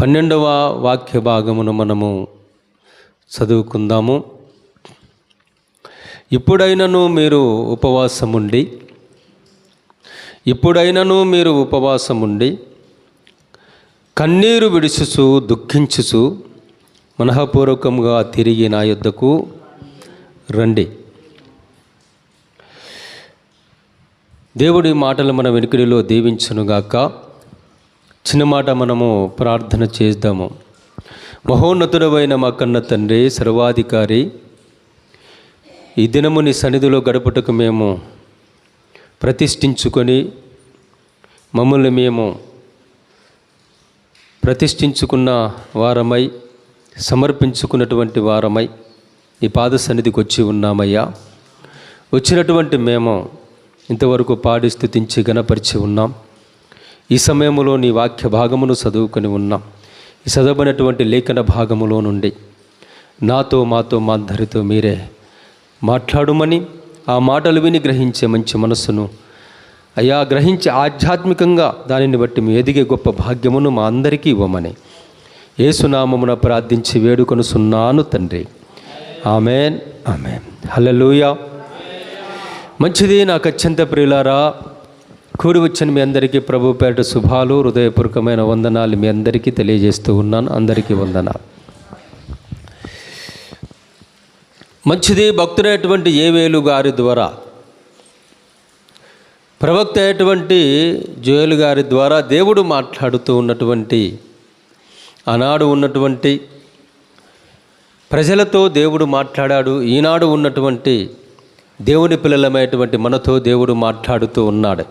12వ వాక్య భాగమును మనము చదువుకుందాము. ఇప్పుడైనను మీరు ఉపవాసముండి కన్నీరు విడుచుచు దుఃఖించుచు మనఃపూర్వకంగా తిరిగి నా యొద్దకు రండి. దేవుడి మాటలు మన వెనుకడిలో దీవించునుగాక. చిన్న మాట మనము ప్రార్థన చేద్దాము. మహోన్నతుడమైన మా కన్న తండ్రి, సర్వాధికారి, ఈ దినము నీ సన్నిధిలో గడుపుటకు మేము ప్రతిష్ఠించుకొని మమ్మల్ని మేము ప్రతిష్ఠించుకున్న వారమై, సమర్పించుకున్నటువంటి వారమై ఈ పాద సన్నిధికి వచ్చి ఉన్నామయ్యా. వచ్చినటువంటి మేము ఇంతవరకు పాడి స్తుతించి గణపరిచి ఉన్నాం. ఈ సమయంలో నీ వాక్య భాగమును చదువుకొని ఉన్నాం. ఈ చదవబడినటువంటి లేఖన భాగములో నుండి నాతో మాతో మా అందరితో మీరే మాట్లాడుమని, ఆ మాటలు విని గ్రహించే మంచి మనస్సును అయ్యా గ్రహించి ఆధ్యాత్మికంగా దానిని బట్టి మీ ఎదిగే గొప్ప భాగ్యమును మా అందరికీ ఇవ్వమని యేసునామమున ప్రార్థించి వేడుకొనుచున్నాను తండ్రి. Amen, amen. హల్లెలూయా. మంచిది. నాకు అత్యంత ప్రియులారా, కూడి వచ్చిన మీ అందరికీ ప్రభు పేరిట శుభాలు, హృదయపూర్వకమైన వందనాలు మీ అందరికీ తెలియజేస్తూ ఉన్నాను. అందరికీ వందనాలు. మంచిది. భక్తుడైనటువంటి యేవేలు గారి ద్వారా, ప్రవక్త అయినటువంటి జోయలు గారి ద్వారా దేవుడు మాట్లాడుతూ ఉన్నటువంటి, ఆనాడు ఉన్నటువంటి ప్రజలతో దేవుడు మాట్లాడాడు. ఈనాడు ఉన్నటువంటి దేవుని పిల్లలమైనటువంటి మనతో దేవుడు మాట్లాడుతూ ఉన్నాడు.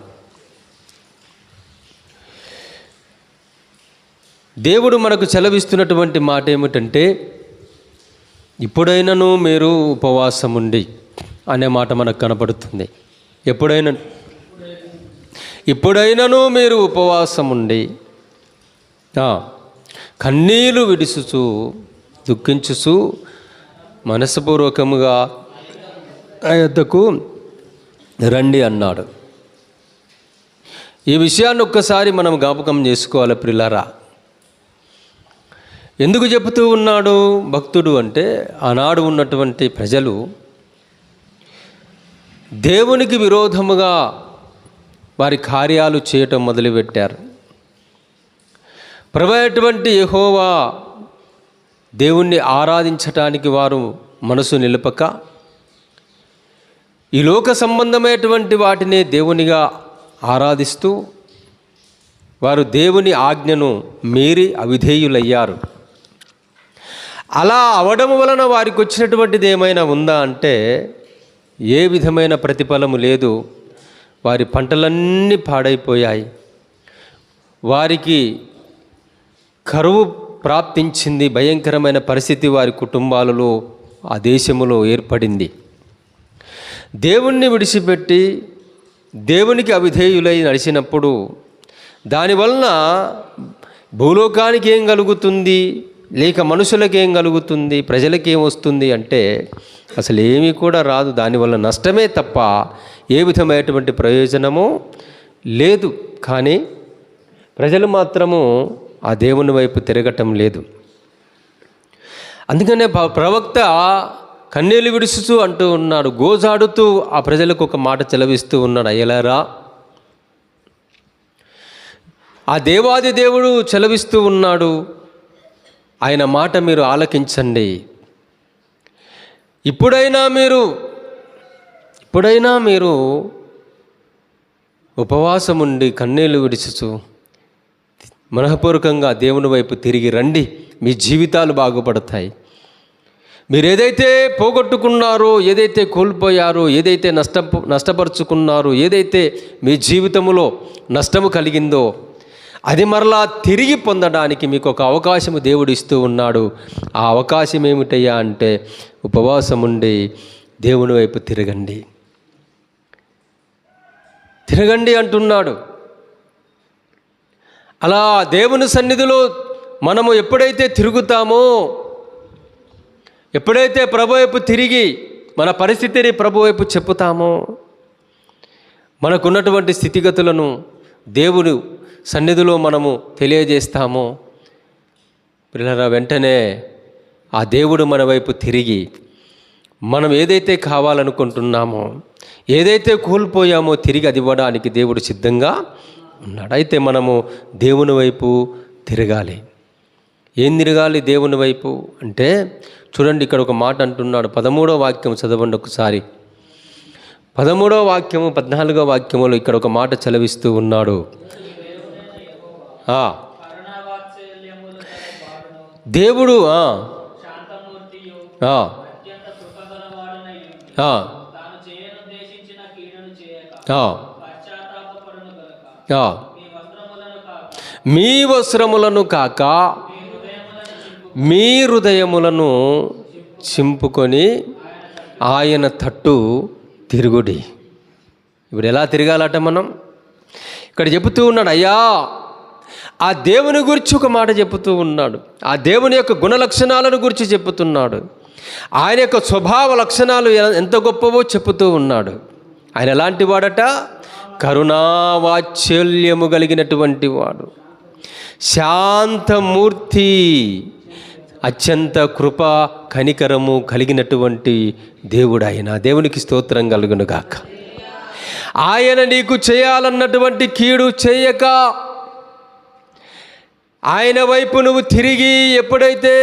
దేవుడు మనకు సెలవిస్తున్నటువంటి మాట ఏమిటంటే, ఇప్పుడైనను మీరు ఉపవాసముండి అనే మాట మనకు కనపడుతుంది. ఇప్పుడైనను మీరు ఉపవాసముండి కన్నీళ్లు విడుచుచు దుఃఖించుచు మనస్పూర్వకముగా నా యొద్దకు రండి అన్నాడు. ఈ విషయాన్ని ఒక్కసారి మనం జ్ఞాపకం చేసుకోవాలి ప్రియులారా. ఎందుకు చెబుతూ ఉన్నాడు భక్తుడు అంటే, ఆనాడు ఉన్నటువంటి ప్రజలు దేవునికి విరోధముగా వారి కార్యాలు చేయటం మొదలుపెట్టారు. ప్రభువైనటువంటి యెహోవా దేవుణ్ణి ఆరాధించటానికి వారు మనసు నిలుపక, ఈ లోక సంబంధమైనటువంటి వాటిని దేవునిగా ఆరాధిస్తూ వారు దేవుని ఆజ్ఞను మీరి అవిధేయులయ్యారు. అలా అవడం వలన వారికి వచ్చినటువంటిది ఏమైనా ఉందా అంటే, ఏ విధమైన ప్రతిఫలము లేదు. వారి పంటలన్నీ పాడైపోయాయి. వారికి కరువు ప్రాప్తించింది. భయంకరమైన పరిస్థితి వారి కుటుంబాలలో, ఆ దేశములో ఏర్పడింది. దేవుణ్ణి విడిచిపెట్టి దేవునికి అవిధేయులై నడిచినప్పుడు దానివలన భూలోకానికి ఏం కలుగుతుంది, లేక మనుషులకు ఏం కలుగుతుంది, ప్రజలకు ఏం వస్తుంది అంటే అసలు ఏమీ కూడా రాదు. దానివల్ల నష్టమే తప్ప ఏ విధమైనటువంటి ప్రయోజనము లేదు. కానీ ప్రజలు మాత్రము ఆ దేవుని వైపు తిరగటం లేదు. అందుకనే ప్రవక్త కన్నీళ్లు విడుచుచు అంటూ ఉన్నాడు, గోజాడుతూ ఆ ప్రజలకు ఒక మాట చెలవిస్తూ ఉన్నాడు. అయ్యలారా, ఆ దేవాది దేవుడు చెలవిస్తూ ఉన్నాడు, ఆయన మాట మీరు ఆలకించండి. ఇప్పుడైనా మీరు ఉపవాసముండి కన్నీళ్లు విడుచుచు మనఃపూర్వకంగా దేవుని వైపు తిరిగి రండి. మీ జీవితాలు బాగుపడతాయి. మీరు ఏదైతే పోగొట్టుకున్నారో, ఏదైతే కోల్పోయారో, ఏదైతే నష్టపరుచుకున్నారో, ఏదైతే మీ జీవితంలో నష్టము కలిగిందో అది మరలా తిరిగి పొందడానికి మీకు ఒక అవకాశము దేవుడు ఇస్తూ ఉన్నాడు. ఆ అవకాశం ఏమిటయ్యా అంటే, ఉపవాసముండి దేవుని వైపు తిరగండి అంటున్నాడు. అలా దేవుని సన్నిధిలో మనము ఎప్పుడైతే తిరుగుతామో, ఎప్పుడైతే ప్రభు వైపు తిరిగి మన పరిస్థితిని ప్రభు వైపు చెప్పుతామో, మనకున్నటువంటి స్థితిగతులను దేవుడు సన్నిధిలో మనము తెలియజేస్తామో, పిల్లరా, వెంటనే ఆ దేవుడు మన వైపు తిరిగి మనం ఏదైతే కావాలనుకుంటున్నామో, ఏదైతే కోల్పోయామో తిరిగి అది ఇవ్వడానికి దేవుడు సిద్ధంగా ఉన్నాడు. అయితే మనము దేవుని వైపు తిరగాలి. ఏం తిరగాలి దేవుని వైపు అంటే, చూడండి ఇక్కడ ఒక మాట అంటున్నాడు. 13వ వాక్యం చదవండి ఒకసారి. 13వ వాక్యము 14వ వాక్యములో ఇక్కడ ఒక మాట చలవిస్తూ ఉన్నాడు. దేవుడు మీ వస్త్రములను కాక మీ హృదయములను చింపుకొని ఆయన తట్టు తిరుగుడి. ఇప్పుడు ఎలా తిరగాలట మనం? ఇక్కడ చెబుతూ ఉన్నాడు. అయ్యా, ఆ దేవుని గురించి ఒక మాట చెబుతూ ఉన్నాడు. ఆ దేవుని యొక్క గుణ లక్షణాలను గురించి చెబుతున్నాడు. ఆయన యొక్క స్వభావ లక్షణాలు ఎంత గొప్పవో చెబుతూ ఉన్నాడు. ఆయన ఎలాంటి వాడట? కరుణావాత్సల్యము కలిగినటువంటి వాడు, శాంతమూర్తి, అత్యంత కృప కనికరము కలిగినటువంటి దేవుడు ఆయన. దేవునికి స్తోత్రం కలుగునుగాక. ఆయన నీకు చేయాలన్నటువంటి కీడు చేయక, ఆయన వైపు నువ్వు తిరిగి ఎప్పుడైతే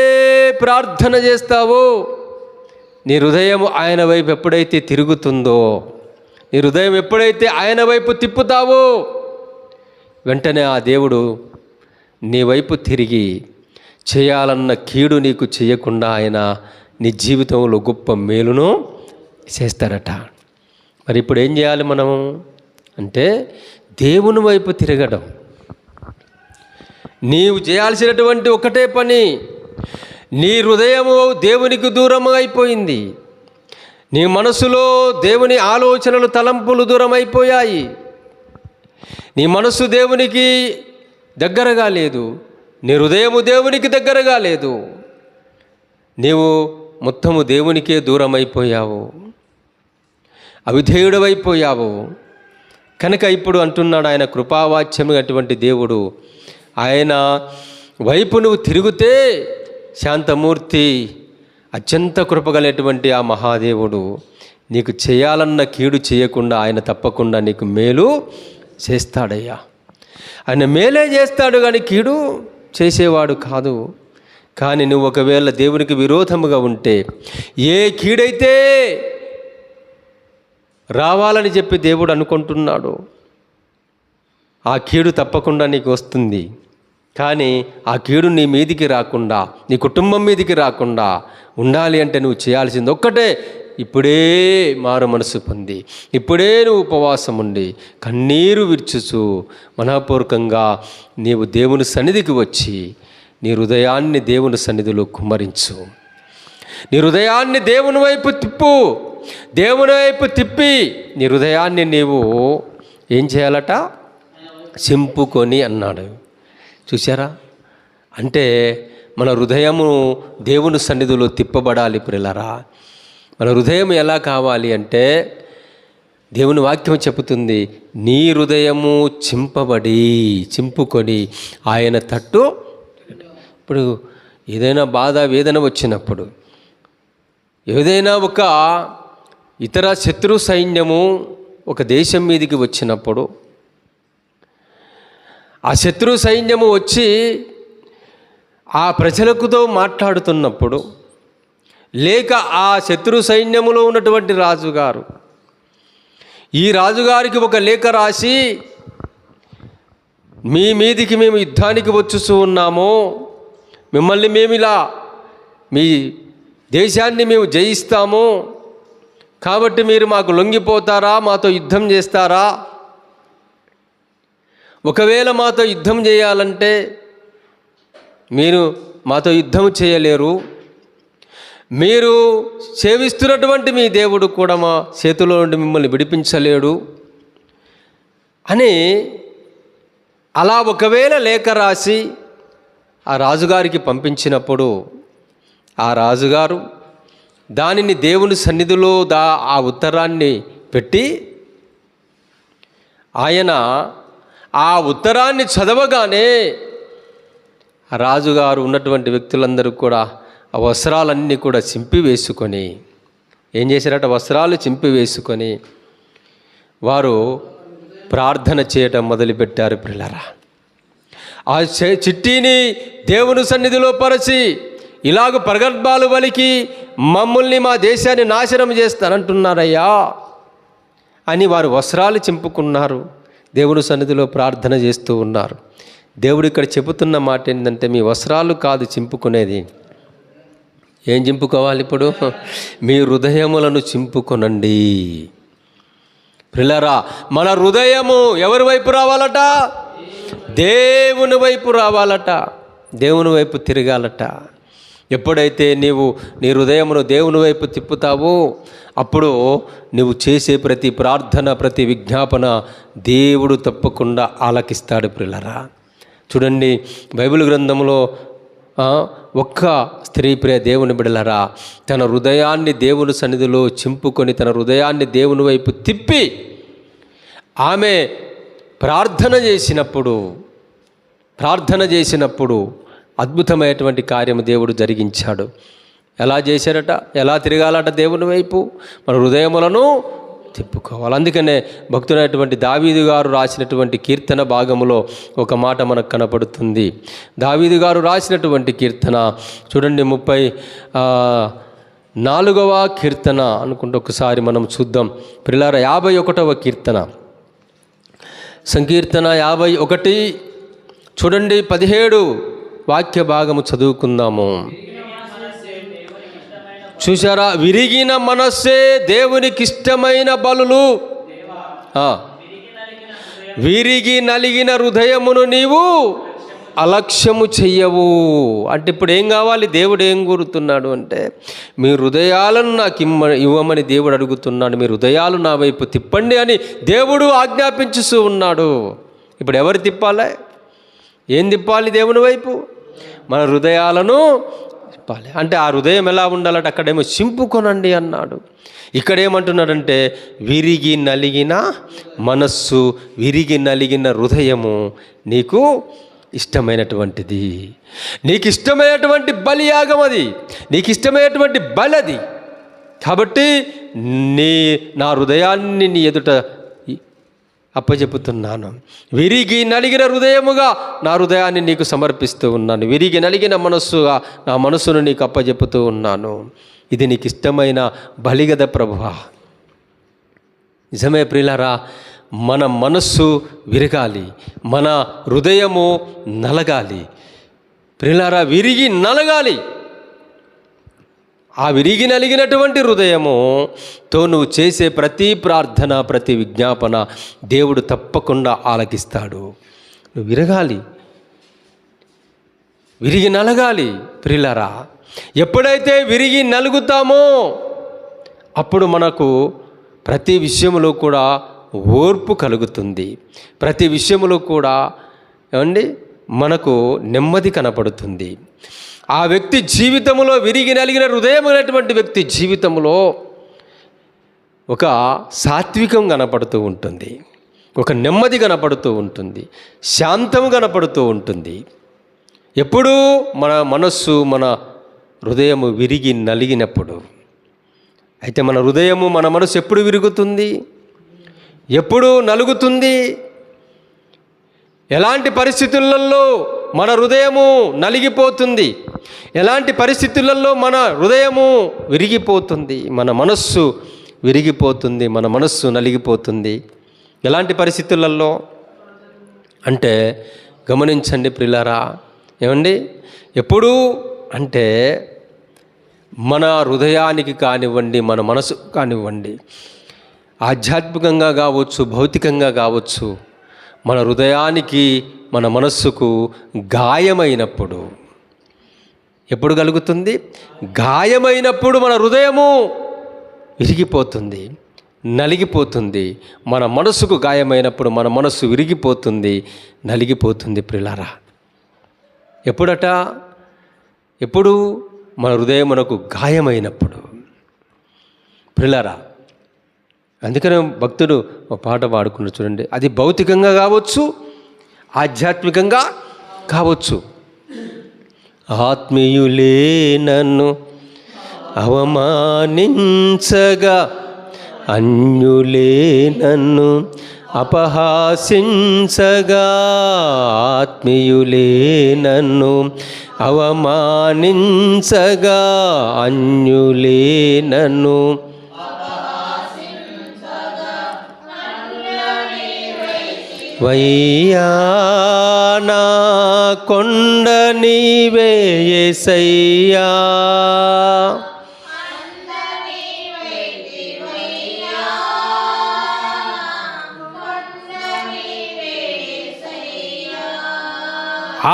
ప్రార్థన చేస్తావో, నీ హృదయం ఆయన వైపు ఎప్పుడైతే తిరుగుతుందో, నీ హృదయం ఎప్పుడైతే ఆయన వైపు తిప్పుతావో, వెంటనే ఆ దేవుడు నీ వైపు తిరిగి చేయాలన్న కీడు నీకు చేయకుండా ఆయన నీ జీవితంలో గొప్ప మేలును చేస్తారట. మరి ఇప్పుడు ఏం చేయాలి మనము అంటే, దేవుని వైపు తిరగడం. నీవు చేయాల్సినటువంటి ఒకటే పని. నీ హృదయము దేవునికి దూరం అయిపోయింది. నీ మనసులో దేవుని ఆలోచనలు, తలంపులు దూరం అయిపోయాయి. నీ మనసు దేవునికి దగ్గరగా లేదు. నీ హృదయము దేవునికి దగ్గరగా లేదు. నీవు మొత్తము దేవునికే దూరం అయిపోయావు, అవిధేయుడవైపోయావు. కనుక ఇప్పుడు అంటున్నాడు ఆయన కృపావాచ్యము అటువంటి దేవుడు. ఆయన వైపు నువ్వు తిరిగితే శాంతమూర్తి, అత్యంత కృపగలటువంటి ఆ మహాదేవుడు నీకు చేయాలన్న కీడు చేయకుండా ఆయన తప్పకుండా నీకు మేలు చేస్తాడయ్యా. ఆయన మేలే చేస్తాడు కానీ కీడు చేసేవాడు కాదు. కానీ నువ్వు ఒకవేళ దేవునికి విరోధముగా ఉంటే, ఏ కీడైతే రావాలని చెప్పి దేవుడు అనుకుంటున్నాడు, ఆ కీడు తప్పకుండా నీకు వస్తుంది. కానీ ఆ కీడు నీ మీదికి రాకుండా, నీ కుటుంబం మీదికి రాకుండా ఉండాలి అంటే నువ్వు చేయాల్సింది ఒక్కటే. ఇప్పుడే మారు మనసు పొంది, ఇప్పుడే నువ్వు ఉపవాసం ఉండి కన్నీరు విర్చుచు మనఃపూర్వకంగా నీవు దేవుని సన్నిధికి వచ్చి నీ హృదయాన్ని దేవుని సన్నిధిలో కుమ్మరించు. నీ హృదయాన్ని దేవుని వైపు తిప్పు. దేవుని వైపు తిప్పి నీ హృదయాన్ని నీవు ఏం చేయాలట? చింపుకొని అన్నాడు. చూసారా? అంటే మన హృదయము దేవుని సన్నిధిలో తిప్పబడాలి ప్రియులారా. మన హృదయం ఎలా కావాలి అంటే, దేవుని వాక్యం చెబుతుంది, నీ హృదయము చింపుకొని ఆయన తట్టు. ఇప్పుడు ఏదైనా బాధ వేదన వచ్చినప్పుడు, ఏదైనా ఒక ఇతర శత్రు సైన్యము ఒక దేశం మీదికి వచ్చినప్పుడు, ఆ శత్రు సైన్యము వచ్చి ఆ ప్రజలకుతో మాట్లాడుతున్నప్పుడు, లేక ఆ శత్రు సైన్యములో ఉన్నటువంటి రాజుగారు ఈ రాజుగారికి ఒక లేఖ రాసి, మీ మీదికి మేము యుద్ధానికి వచ్చుతూ ఉన్నాము, మిమ్మల్ని మేము ఇలా మీ దేశాన్ని మేము జయిస్తాము, కాబట్టి మీరు మాకు లొంగిపోతారా, మాతో యుద్ధం చేస్తారా? ఒకవేళ మాతో యుద్ధం చేయాలంటే మీరు మాతో యుద్ధం చేయలేరు, మీరు సేవిస్తున్నటువంటి మీ దేవుడు కూడా మా చేతిలో నుండి మిమ్మల్ని విడిపించలేడు అని అలా ఒకవేళ లేఖ రాసి ఆ రాజుగారికి పంపించినప్పుడు, ఆ రాజుగారు దానిని దేవుని సన్నిధిలో ఆ ఉత్తరాన్ని పెట్టి, ఆయన ఆ ఉత్తరాన్ని చదవగానే ఆ రాజుగారు ఉన్నటువంటి వ్యక్తులందరూ కూడా ఆ వస్త్రాలన్నీ కూడా చింపి వేసుకొని ఏం చేశారట? వస్త్రాలు చింపి వేసుకొని వారు ప్రార్థన చేయటం మొదలుపెట్టారు. పిల్లరా, ఆ చిట్టిని దేవుని సన్నిధిలో పరచి ఇలాగ ప్రగల్భాలు పలికి మమ్మల్ని, మా దేశాన్ని నాశనం చేస్తానంటున్నారయ్యా అని వారు వస్త్రాలు చింపుకున్నారు. దేవుని సన్నిధిలో ప్రార్థన చేస్తూ ఉన్నారు. దేవుడు ఇక్కడ చెబుతున్న మాట ఏంటంటే, మీ వస్త్రాలు కాదు చింపుకునేది. ఏం చింపుకోవాలి ఇప్పుడు? మీ హృదయములను చింపుకొనండి. పిల్లరా, మన హృదయము ఎవరి వైపు రావాలట? దేవుని వైపు రావాలట. దేవుని వైపు తిరగాలట. ఎప్పుడైతే నీవు నీ హృదయమును దేవుని వైపు తిప్పుతావో అప్పుడు నువ్వు చేసే ప్రతి ప్రార్థన, ప్రతి విజ్ఞాపన దేవుడు తప్పకుండా ఆలకిస్తాడు. పిల్లరా, చూడండి, బైబిల్ గ్రంథంలో ఒక్క స్త్రీ ప్రియ దేవుని బిడ్డలారా తన హృదయాన్ని దేవుని సన్నిధిలో చింపుకొని తన హృదయాన్ని దేవుని వైపు తిప్పి ఆమె ప్రార్థన చేసినప్పుడు అద్భుతమైనటువంటి కార్యము దేవుడు జరిగించాడు. ఎలా చేశారట? ఎలా తిరగాలట దేవుని వైపు? మన హృదయములను తిప్పుకోవాలి. అందుకనే భక్తుడైనటువంటి దావీదు గారు రాసినటువంటి కీర్తన భాగములో ఒక మాట మనకు కనపడుతుంది. దావీదు గారు రాసినటువంటి కీర్తన చూడండి, 34వ కీర్తన అనుకుంటే ఒకసారి మనం చూద్దాం. పిల్లారా, 51వ కీర్తన, సంకీర్తన 51 చూడండి, 17 వాక్య భాగము చదువుకుందాము. చూసారా? విరిగిన మనస్సే దేవునికి ఇష్టమైన బలులు, విరిగి నలిగిన హృదయమును నీవు అలక్ష్యము చెయ్యవు. అంటే ఇప్పుడు ఏం కావాలి? దేవుడు ఏం కోరుతున్నాడు అంటే, మీ హృదయాలను నాకు ఇవ్వమని దేవుడు అడుగుతున్నాడు. మీ హృదయాలు నా వైపు తిప్పండి అని దేవుడు ఆజ్ఞాపించుతూ ఉన్నాడు. ఇప్పుడు ఎవరు తిప్పాలి? ఏం తిప్పాలి? దేవుని వైపు మన హృదయాలను తిప్పాలి. అంటే ఆ హృదయం ఎలా ఉండాలంటే అక్కడేమో చింపుకొనండి అన్నాడు. ఇక్కడేమంటున్నాడంటే విరిగి నలిగిన మనస్సు, విరిగి నలిగిన హృదయము నీకు ఇష్టమైనటువంటిది. నీకు ఇష్టమైనటువంటి బలియాగం అది, నీకు ఇష్టమైనటువంటి బలి అది. కాబట్టి నా హృదయాన్ని నీ ఎదుట అప్పచెప్పుతున్నాను. విరిగి నలిగిన హృదయముగా నా హృదయాన్ని నీకు సమర్పిస్తూ ఉన్నాను. విరిగి నలిగిన మనస్సుగా నా మనస్సును నీకు అప్పచెప్పుతూ ఉన్నాను. ఇది నీకు ఇష్టమైన బలిగద ప్రభువా. నిజమే ప్రియులారా, మన మనస్సు విరగాలి, మన హృదయము నలగాలి. ప్రియులారా, విరిగి నలగాలి. ఆ విరిగి నలిగినటువంటి హృదయముతో నువ్వు చేసే ప్రతి ప్రార్థన, ప్రతి విజ్ఞాపన దేవుడు తప్పకుండా ఆలకిస్తాడు. నువ్వు విరగాలి, విరిగి నలగాలి. ప్రియులారా, ఎప్పుడైతే విరిగి నలుగుతామో అప్పుడు మనకు ప్రతి విషయంలో కూడా ఓర్పు కలుగుతుంది. ప్రతి విషయంలో కూడా మనకు నెమ్మది కనపడుతుంది. ఆ వ్యక్తి జీవితంలో, విరిగి నలిగిన హృదయం అనేటువంటి వ్యక్తి జీవితంలో ఒక సాత్వికం కనపడుతూ ఉంటుంది, ఒక నెమ్మది కనపడుతూ ఉంటుంది, శాంతం కనపడుతూ ఉంటుంది. ఎప్పుడు మన మనస్సు, మన హృదయము విరిగి నలిగినప్పుడు. అయితే మన హృదయము, మన మనసు ఎప్పుడు విరుగుతుంది? ఎప్పుడు నలుగుతుంది? ఎలాంటి పరిస్థితులలో మన హృదయము నలిగిపోతుంది? ఎలాంటి పరిస్థితులలో మన హృదయము విరిగిపోతుంది? మన మనస్సు విరిగిపోతుంది, మన మనస్సు నలిగిపోతుంది. ఎలాంటి పరిస్థితులలో అంటే గమనించండి ప్రియులారా. ఎప్పుడు అంటే మన హృదయానికి కానివ్వండి, మన మనసు కానివ్వండి, ఆధ్యాత్మికంగా కావచ్చు, భౌతికంగా కావచ్చు, మన హృదయానికి, మన మనస్సుకు గాయమైనప్పుడు. ఎప్పుడు కలుగుతుంది? గాయమైనప్పుడు మన హృదయము విరిగిపోతుంది, నలిగిపోతుంది. మన మనస్సుకు గాయమైనప్పుడు మన మనస్సు విరిగిపోతుంది, నలిగిపోతుంది. ప్రియులారా, ఎప్పుడట? ఎప్పుడు మన హృదయం మనకు గాయమైనప్పుడు. ప్రియులారా, అందుకనే భక్తుడు ఒక పాట పాడుకున్న చూడండి. అది భౌతికంగా కావచ్చు, ఆధ్యాత్మికంగా కావచ్చు. ఆత్మీయులే నన్ను అవమానించగా, అన్యులే నన్ను అపహాసించగా, ఆత్మీయులే నన్ను అవమానించగా, అన్యులే నన్ను వయ్యా నా కొండ నీవే యేసయ్యా,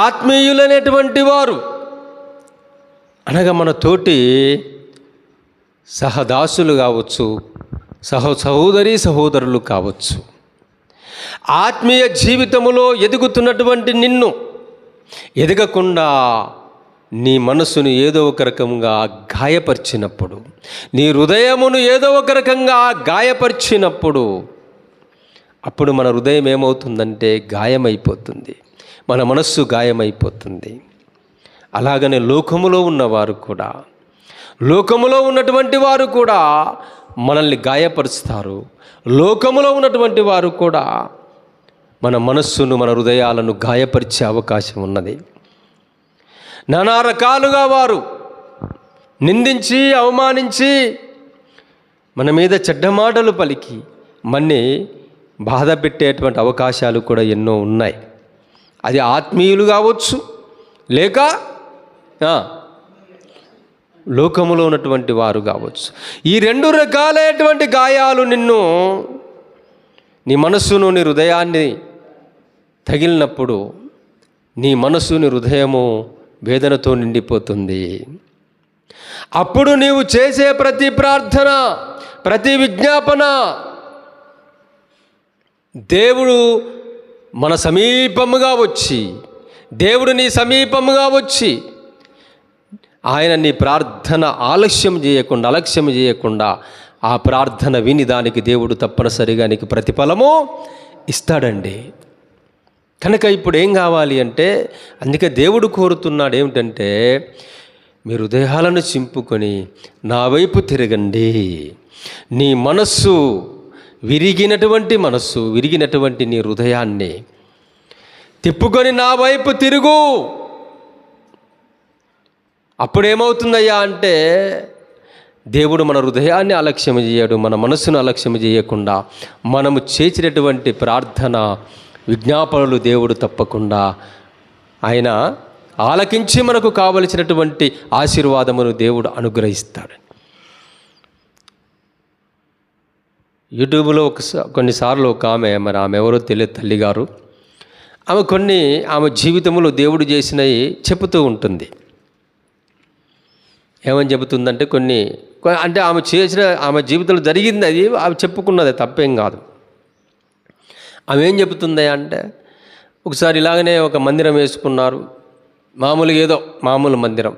ఆత్మీయులైనటువంటి వారు అనగా మన తోటి సహదాసులు కావచ్చు, సహోదరి సహోదరులు కావచ్చు. ఆత్మీయ జీవితములో ఎదుగుతున్నటువంటి నిన్ను ఎదగకుండా నీ మనసును ఏదో ఒక రకంగా గాయపరిచినప్పుడు, నీ హృదయమును ఏదో ఒక రకంగా గాయపరిచినప్పుడు, అప్పుడు మన హృదయం ఏమవుతుందంటే గాయమైపోతుంది, మన మనస్సు గాయమైపోతుంది. అలాగనే లోకములో ఉన్నవారు కూడా, లోకములో ఉన్నటువంటి వారు కూడా మనల్ని గాయపరుస్తారు. లోకములో ఉన్నటువంటి వారు కూడా మన మనస్సును, మన హృదయాలను గాయపరిచే అవకాశం ఉన్నది. నానా రకాలుగా వారు నిందించి, అవమానించి, మన మీద చెడ్డ మాటలు పలికి మన్ని బాధ పెట్టేటువంటి అవకాశాలు కూడా ఎన్నో ఉన్నాయి. అది ఆత్మీయులు కావచ్చు, లేక లోకములో ఉన్నటువంటి వారు కావచ్చు. ఈ రెండు రకాలైనటువంటి గాయాలు నిన్ను, నీ మనస్సును, నీ హృదయాన్ని తగిలినప్పుడు నీ మనస్సు, నీ హృదయము వేదనతో నిండిపోతుంది. అప్పుడు నీవు చేసే ప్రతి ప్రార్థన, ప్రతి విజ్ఞాపన దేవుడు మన సమీపముగా వచ్చి, దేవుడు నీ సమీపముగా వచ్చి ఆయన నీ ప్రార్థన అలక్ష్యం చేయకుండా ఆ ప్రార్థన విని దానికి దేవుడు తప్పనిసరిగా నీకు ప్రతిఫలము ఇస్తాడండి. కనుక ఇప్పుడు ఏం కావాలి అంటే, అందుకే దేవుడు కోరుతున్నాడు ఏమిటంటే, మీ హృదయాలను చింపుకొని నా వైపు తిరగండి. నీ మనస్సు విరిగినటువంటి నీ హృదయాన్ని తిప్పుకొని నా వైపు తిరుగు. అప్పుడేమవుతుందయ్యా అంటే, దేవుడు మన హృదయాన్ని అలక్ష్యం చేయడు, మన మనస్సును అలక్ష్యం చేయకుండా మనము చేసినటువంటి ప్రార్థన విజ్ఞాపనలు దేవుడు తప్పకుండా ఆయన ఆలకించి మనకు కావలసినటువంటి ఆశీర్వాదమును దేవుడు అనుగ్రహిస్తాడు. యూట్యూబ్లో కొన్నిసార్లు ఒక ఆమె ఎవరో తెలియదు, తల్లిగారు, ఆమె జీవితంలో దేవుడు చేసినవి చెబుతూ ఉంటుంది. ఏమని చెబుతుందంటే, అంటే ఆమె జీవితంలో జరిగింది, అది ఆమె చెప్పుకున్నది, తప్పేం కాదు. ఆమె ఏం చెబుతుంది అంటే, ఒకసారి ఇలాగనే ఒక మందిరం వేసుకున్నారు, మామూలు మందిరం.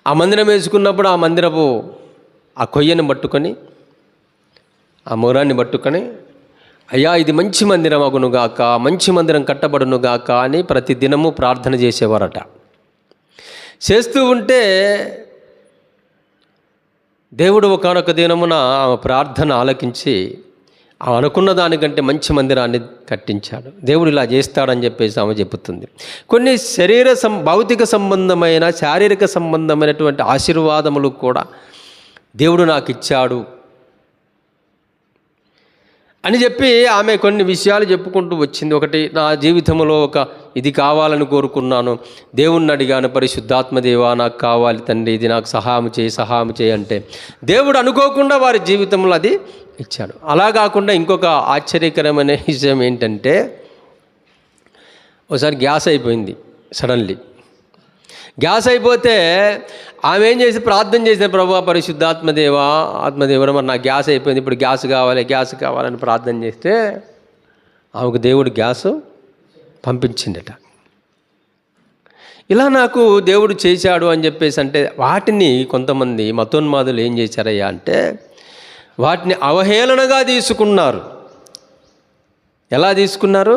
ఆ మందిరం వేసుకున్నప్పుడు ఆ మందిరపు ఆ కొయ్యని పట్టుకొని, ఆ మొరాన్ని పట్టుకొని, అయ్యా ఇది మంచి మందిరం అగునుగాక, మంచి మందిరం కట్టబడునుగాక అని ప్రతి దినము ప్రార్థన చేసేవారట. చేస్తూ ఉంటే దేవుడు ఒకానొక దినమున ఆమె ప్రార్థన ఆలకించి అనుకున్న దానికంటే మంచి మందిరాన్ని కట్టించాడు. దేవుడు ఇలా చేస్తాడని చెప్పేసి ఆమె చెబుతుంది. కొన్ని భౌతిక సంబంధమైన, శారీరక సంబంధమైనటువంటి ఆశీర్వాదములు కూడా దేవుడు నాకు ఇచ్చాడు అని చెప్పి ఆమె కొన్ని విషయాలు చెప్పుకుంటూ వచ్చింది. ఒకటి, నా జీవితంలో ఇది కావాలని కోరుకున్నాను, దేవుణ్ణి అడిగాను, పరిశుద్ధాత్మదేవా నాకు కావాలి తండ్రి, ఇది నాకు సహాయం చేయి అంటే దేవుడు అనుకోకుండా వారి జీవితంలో అది ఇచ్చాడు. అలా కాకుండా ఇంకొక ఆశ్చర్యకరమైన విషయం ఏంటంటే, ఒకసారి గ్యాస్ అయిపోయింది. సడన్లీ గ్యాస్ అయిపోతే ఆమె ఏం చేసి ప్రార్థన చేసిన, ప్రభువా పరిశుద్ధాత్మదేవా మరి నాకు గ్యాస్ అయిపోయింది, ఇప్పుడు గ్యాస్ కావాలని ప్రార్థన చేస్తే ఆమెకు దేవుడు గ్యాస్ పంపించిండట. ఇలా నాకు దేవుడు చేశాడు అని చెప్పేసి అంటే, వాటిని కొంతమంది మతోన్మాదులు ఏం చేశారయ్యా అంటే, వాటిని అవహేళనగా తీసుకున్నారు. ఎలా తీసుకున్నారు?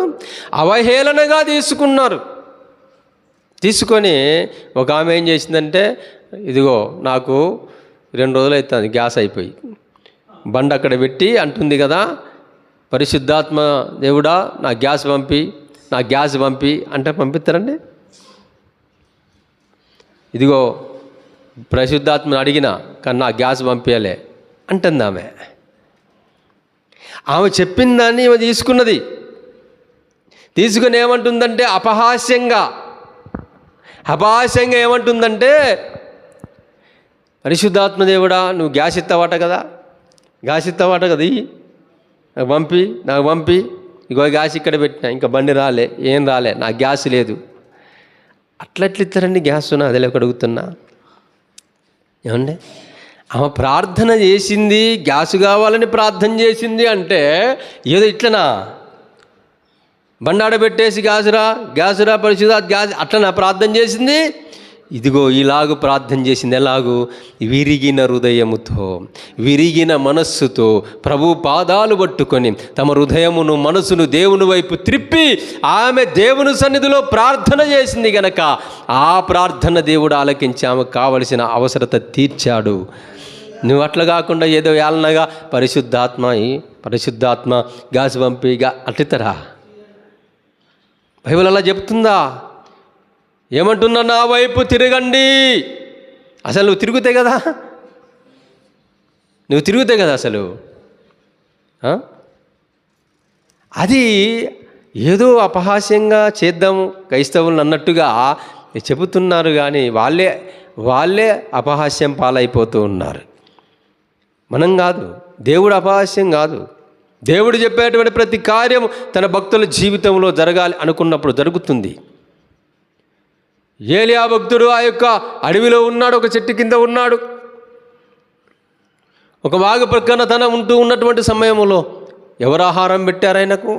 అవహేళనగా తీసుకున్నారు. తీసుకొని ఒక ఆమె ఏం చేసిందంటే, ఇదిగో నాకు 2 రోజులు అవుతుంది గ్యాస్ అయిపోయి, బండి అక్కడ పెట్టి అంటుంది కదా, పరిశుద్ధాత్మ దేవుడా నా గ్యాస్ పంపి అంటే పంపిస్తారండి? ఇదిగో పరిశుద్ధాత్మను అడిగిన కానీ నా గ్యాస్ పంపించలే అంటుంది ఆమె. ఆమె చెప్పిన దాన్ని ఈమె తీసుకుని ఏమంటుందంటే అపహాస్యంగా ఏమంటుందంటే, పరిశుద్ధాత్మ దేవుడా నువ్వు గ్యాస్ ఇస్తావాట కదా నాకు పంపి ఇగో గ్యాస్ ఇక్కడ పెట్టినా, ఇంకా బండి ఏం రాలే, నాకు గ్యాస్ లేదు. అట్లా ఇస్తారండి గ్యాస్? అదే లేక అడుగుతున్నా. ఏమండి, ఆమె ప్రార్థన చేసింది, గ్యాస్ కావాలని ప్రార్థన చేసింది అంటే ఏదో ఇట్లనా బండి ఆడబెట్టేసి గ్యాసురా పరిశుద్ధాత్మ గ్యాస్ అట్లనా ప్రార్థన చేసింది? ఇదిగో ఇలాగూ ప్రార్థన చేసింది. ఎలాగూ? విరిగిన హృదయముతో, విరిగిన మనస్సుతో ప్రభు పాదాలు పట్టుకొని తమ హృదయమును మనసును దేవుని వైపు త్రిప్పి ఆమె దేవుని సన్నిధిలో ప్రార్థన చేసింది గనక ఆ ప్రార్థన దేవుడు ఆలకించి ఆమెకు కావలసిన అవసరత తీర్చాడు. నువ్వు అట్లా కాకుండా ఏదో ఏలనగా పరిశుద్ధాత్మ గ్యాస్ పంపి అట్లితరా? బైబిల్ అలా చెప్తుందా? ఏమంటున్నా? నా వైపు తిరగండి. అసలు నువ్వు తిరుగుతే కదా అసలు అది ఏదో అపహాస్యంగా చేద్దాము క్రైస్తవులను అన్నట్టుగా చెబుతున్నారు, కానీ వాళ్ళే అపహాస్యం పాలైపోతూ ఉన్నారు. మనం కాదు, దేవుడు అపహాస్యం కాదు. దేవుడు చెప్పేటువంటి ప్రతి కార్యం తన భక్తుల జీవితంలో జరగాలి అనుకున్నప్పుడు జరుగుతుంది. ఏలియా భక్తుడు ఆ యొక్క అడవిలో ఉన్నాడు, ఒక చెట్టు కింద ఉన్నాడు. ఒక వాగు ప్రక్కన ఉన్నటువంటి సమయంలో ఎవరు ఆహారం పెట్టారు ఆయనకు?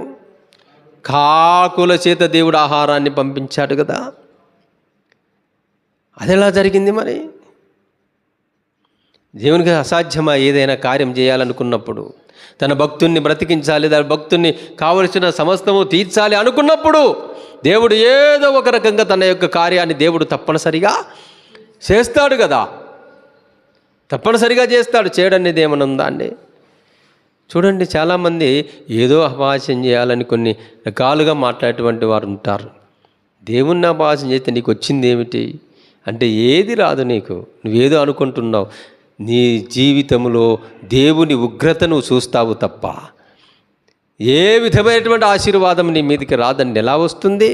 కాకుల చేత దేవుడు ఆహారాన్ని పంపించాడు కదా. అది ఎలా జరిగింది మరి? దేవునికి అసాధ్యమా ఏదైనా కార్యం చేయాలనుకున్నప్పుడు? తన భక్తుణ్ణి బ్రతికించాలి, తన భక్తుణ్ణి కావలసిన సమస్తము తీర్చాలి అనుకున్నప్పుడు దేవుడు ఏదో ఒక రకంగా తన యొక్క కార్యాన్ని దేవుడు తప్పనిసరిగా చేస్తాడు కదా. తప్పనిసరిగా చేస్తాడు. చేయడనేది ఏమైనా ఉందా అండి? చూడండి, చాలామంది ఏదో అపహాస్యం చేయాలని కొన్ని రకాలుగా మాట్లాడేటువంటి వారు ఉంటారు. దేవుణ్ణి అపహాస్యం చేస్తే నీకు వచ్చింది ఏమిటి అంటే ఏది రాదు నీకు. నువ్వేదో అనుకుంటున్నావు. నీ జీవితంలో దేవుని ఉగ్రతను చూస్తావు తప్ప ఏ విధమైనటువంటి ఆశీర్వాదం నీ మీదకి రాదండి. ఎలా వస్తుంది?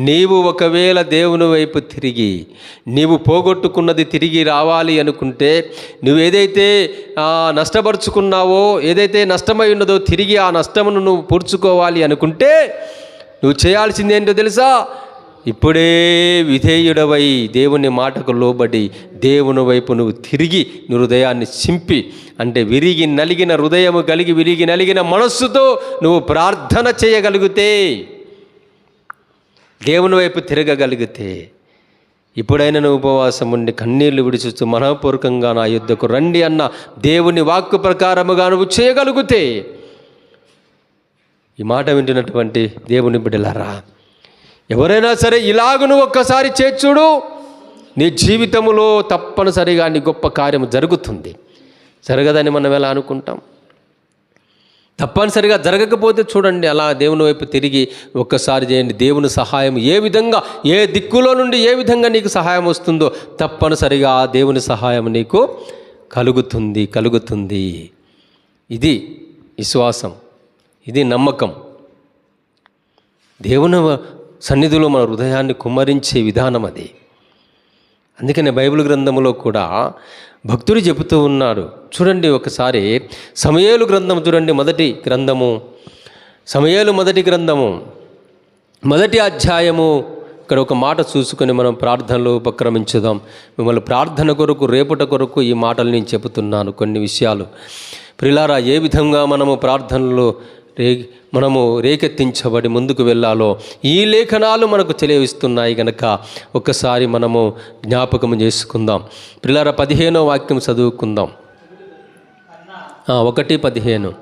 నీవు ఒకవేళ దేవుని వైపు తిరిగి నీవు పోగొట్టుకున్నది తిరిగి రావాలి అనుకుంటే, నువ్వు ఏదైతే నష్టపరుచుకున్నావో, ఏదైతే నష్టమై ఉన్నదో తిరిగి ఆ నష్టమును నువ్వు పూడ్చుకోవాలి అనుకుంటే నువ్వు చేయాల్సింది ఏంటో తెలుసా? ఇప్పుడే విధేయుడవై దేవుని మాటకు లోబడి దేవుని వైపు నువ్వు తిరిగి నీ హృదయాన్ని చింపి, అంటే విరిగి నలిగిన హృదయము కలిగి విరిగి నలిగిన మనస్సుతో నువ్వు ప్రార్థన చేయగలిగితే, దేవుని వైపు తిరగగలిగితే, ఇప్పుడైనా నువ్వు ఉపవాసం ఉండి కన్నీళ్లు విడిచుతూ మనఃపూర్వకంగా నా యుద్ధకు రండి అన్న దేవుని వాక్కు ప్రకారముగా నువ్వు చేయగలిగితే, ఈ మాట వింటున్నటువంటి దేవుని బిడ్డలారా, ఎవరైనా సరే ఇలాగ నువ్వు ఒక్కసారి చేర్చుడు, నీ జీవితంలో తప్పనిసరిగా నీ గొప్ప కార్యం జరుగుతుంది. జరగదని మనం ఎలా అనుకుంటాం? తప్పనిసరిగా జరగకపోతే చూడండి, అలా దేవుని వైపు తిరిగి ఒక్కసారి చేయండి. దేవుని సహాయం ఏ విధంగా, ఏ దిక్కులో నుండి ఏ విధంగా నీకు సహాయం వస్తుందో తప్పనిసరిగా దేవుని సహాయం నీకు కలుగుతుంది. ఇది విశ్వాసం, ఇది నమ్మకం. దేవుని సన్నిధిలో మన హృదయాన్ని కుమ్మరించే విధానం అది. అందుకనే బైబిల్ గ్రంథంలో కూడా భక్తుడు చెబుతూ ఉన్నాడు. చూడండి ఒకసారి సమూయేలు గ్రంథం చూడండి, సమూయేలు మొదటి గ్రంథము 1వ అధ్యాయము. ఇక్కడ ఒక మాట చూసుకొని మనం ప్రార్థనలో ఉపక్రమించుదాం. మిమ్మల్ని ప్రార్థన కొరకు, రేపటి కొరకు ఈ మాటలు నేను చెబుతున్నాను. కొన్ని విషయాలు ప్రియులారా, ఏ విధంగా మనము ప్రార్థనలో మనము రేకెత్తించబడి ముందుకు వెళ్ళాలో ఈ లేఖనాలు మనకు తెలియవిస్తున్నాయి కనుక ఒక్కసారి మనము జ్ఞాపకం చేసుకుందాం. ప్రియులారా, 15వ వాక్యం చదువుకుందాం. 1:15.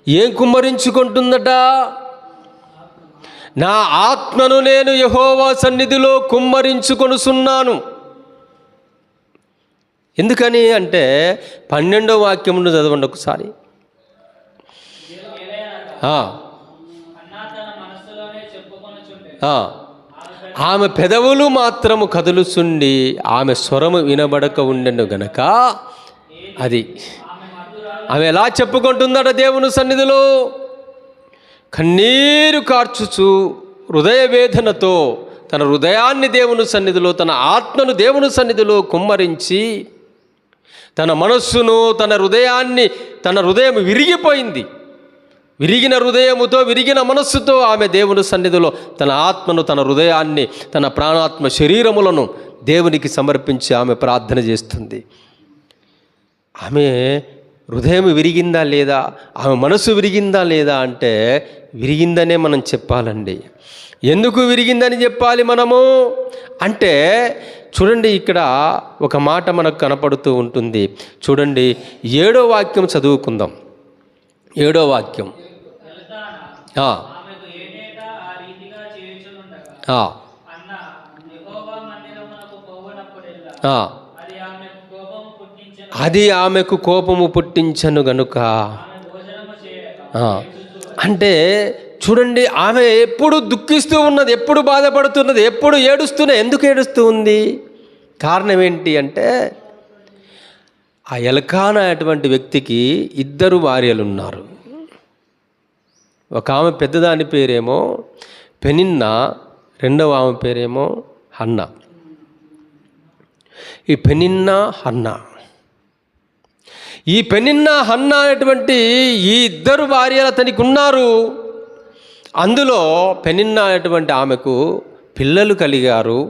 ఏం కుమ్మరించుకుంటుందట? నా ఆత్మను నేను యెహోవా సన్నిధిలో కుమ్మరించుకొనుచున్నాను. ఎందుకని అంటే 12వ వాక్యమును చదవండి ఒకసారి. ఆమె పెదవులు మాత్రము కదులుచుండి ఆమె స్వరము వినబడక ఉండెను గనక అది ఆమె ఎలా చెప్పుకుంటుందట దేవుని సన్నిధిలో? కన్నీరు కార్చుచు హృదయ వేదనతో తన హృదయాన్ని దేవుని సన్నిధిలో, తన ఆత్మను దేవుని సన్నిధిలో కుమ్మరించి, తన మనస్సును, తన హృదయాన్ని, తన హృదయం విరిగిపోయింది. విరిగిన హృదయముతో, విరిగిన మనస్సుతో ఆమె దేవుని సన్నిధిలో తన ఆత్మను, తన హృదయాన్ని, తన ప్రాణాత్మ శరీరములను దేవునికి సమర్పించి ఆమె ప్రార్థన చేస్తుంది. ఆమె హృదయం విరిగిందా లేదా, ఆమె మనసు విరిగిందా లేదా అంటే విరిగిందనే మనం చెప్పాలండి. ఎందుకు విరిగిందని చెప్పాలి మనము అంటే, చూడండి ఇక్కడ ఒక మాట మనకు కనపడుతూ ఉంటుంది. చూడండి 7వ వాక్యం చదువుకుందాం. 7వ వాక్యం. అది ఆమెకు కోపము పుట్టించను గనుక. అంటే చూడండి, ఆమె ఎప్పుడు దుఃఖిస్తూ ఉన్నది, ఎప్పుడు బాధపడుతున్నది, ఎప్పుడు ఏడుస్తున్నది. ఎందుకు ఏడుస్తూ ఉంది? కారణం ఏంటి అంటే, ఆ ఎల్కానా అటువంటి వ్యక్తికి 2 భార్యలు ఉన్నారు. ఒక ఆమె పెద్దదాని పేరేమో పెనిన్నా, రెండవ ఆమె పేరేమో హన్నా. ఈ పెనిన్నా హన్నా, ఈ పెనిన్నా హన్నా అనేటువంటి ఈ 2 భార్యలు అతనికి ఉన్నారు. అందులో పెనిన్నా అనేటువంటి ఆమెకు పిల్లలు కలిగారు.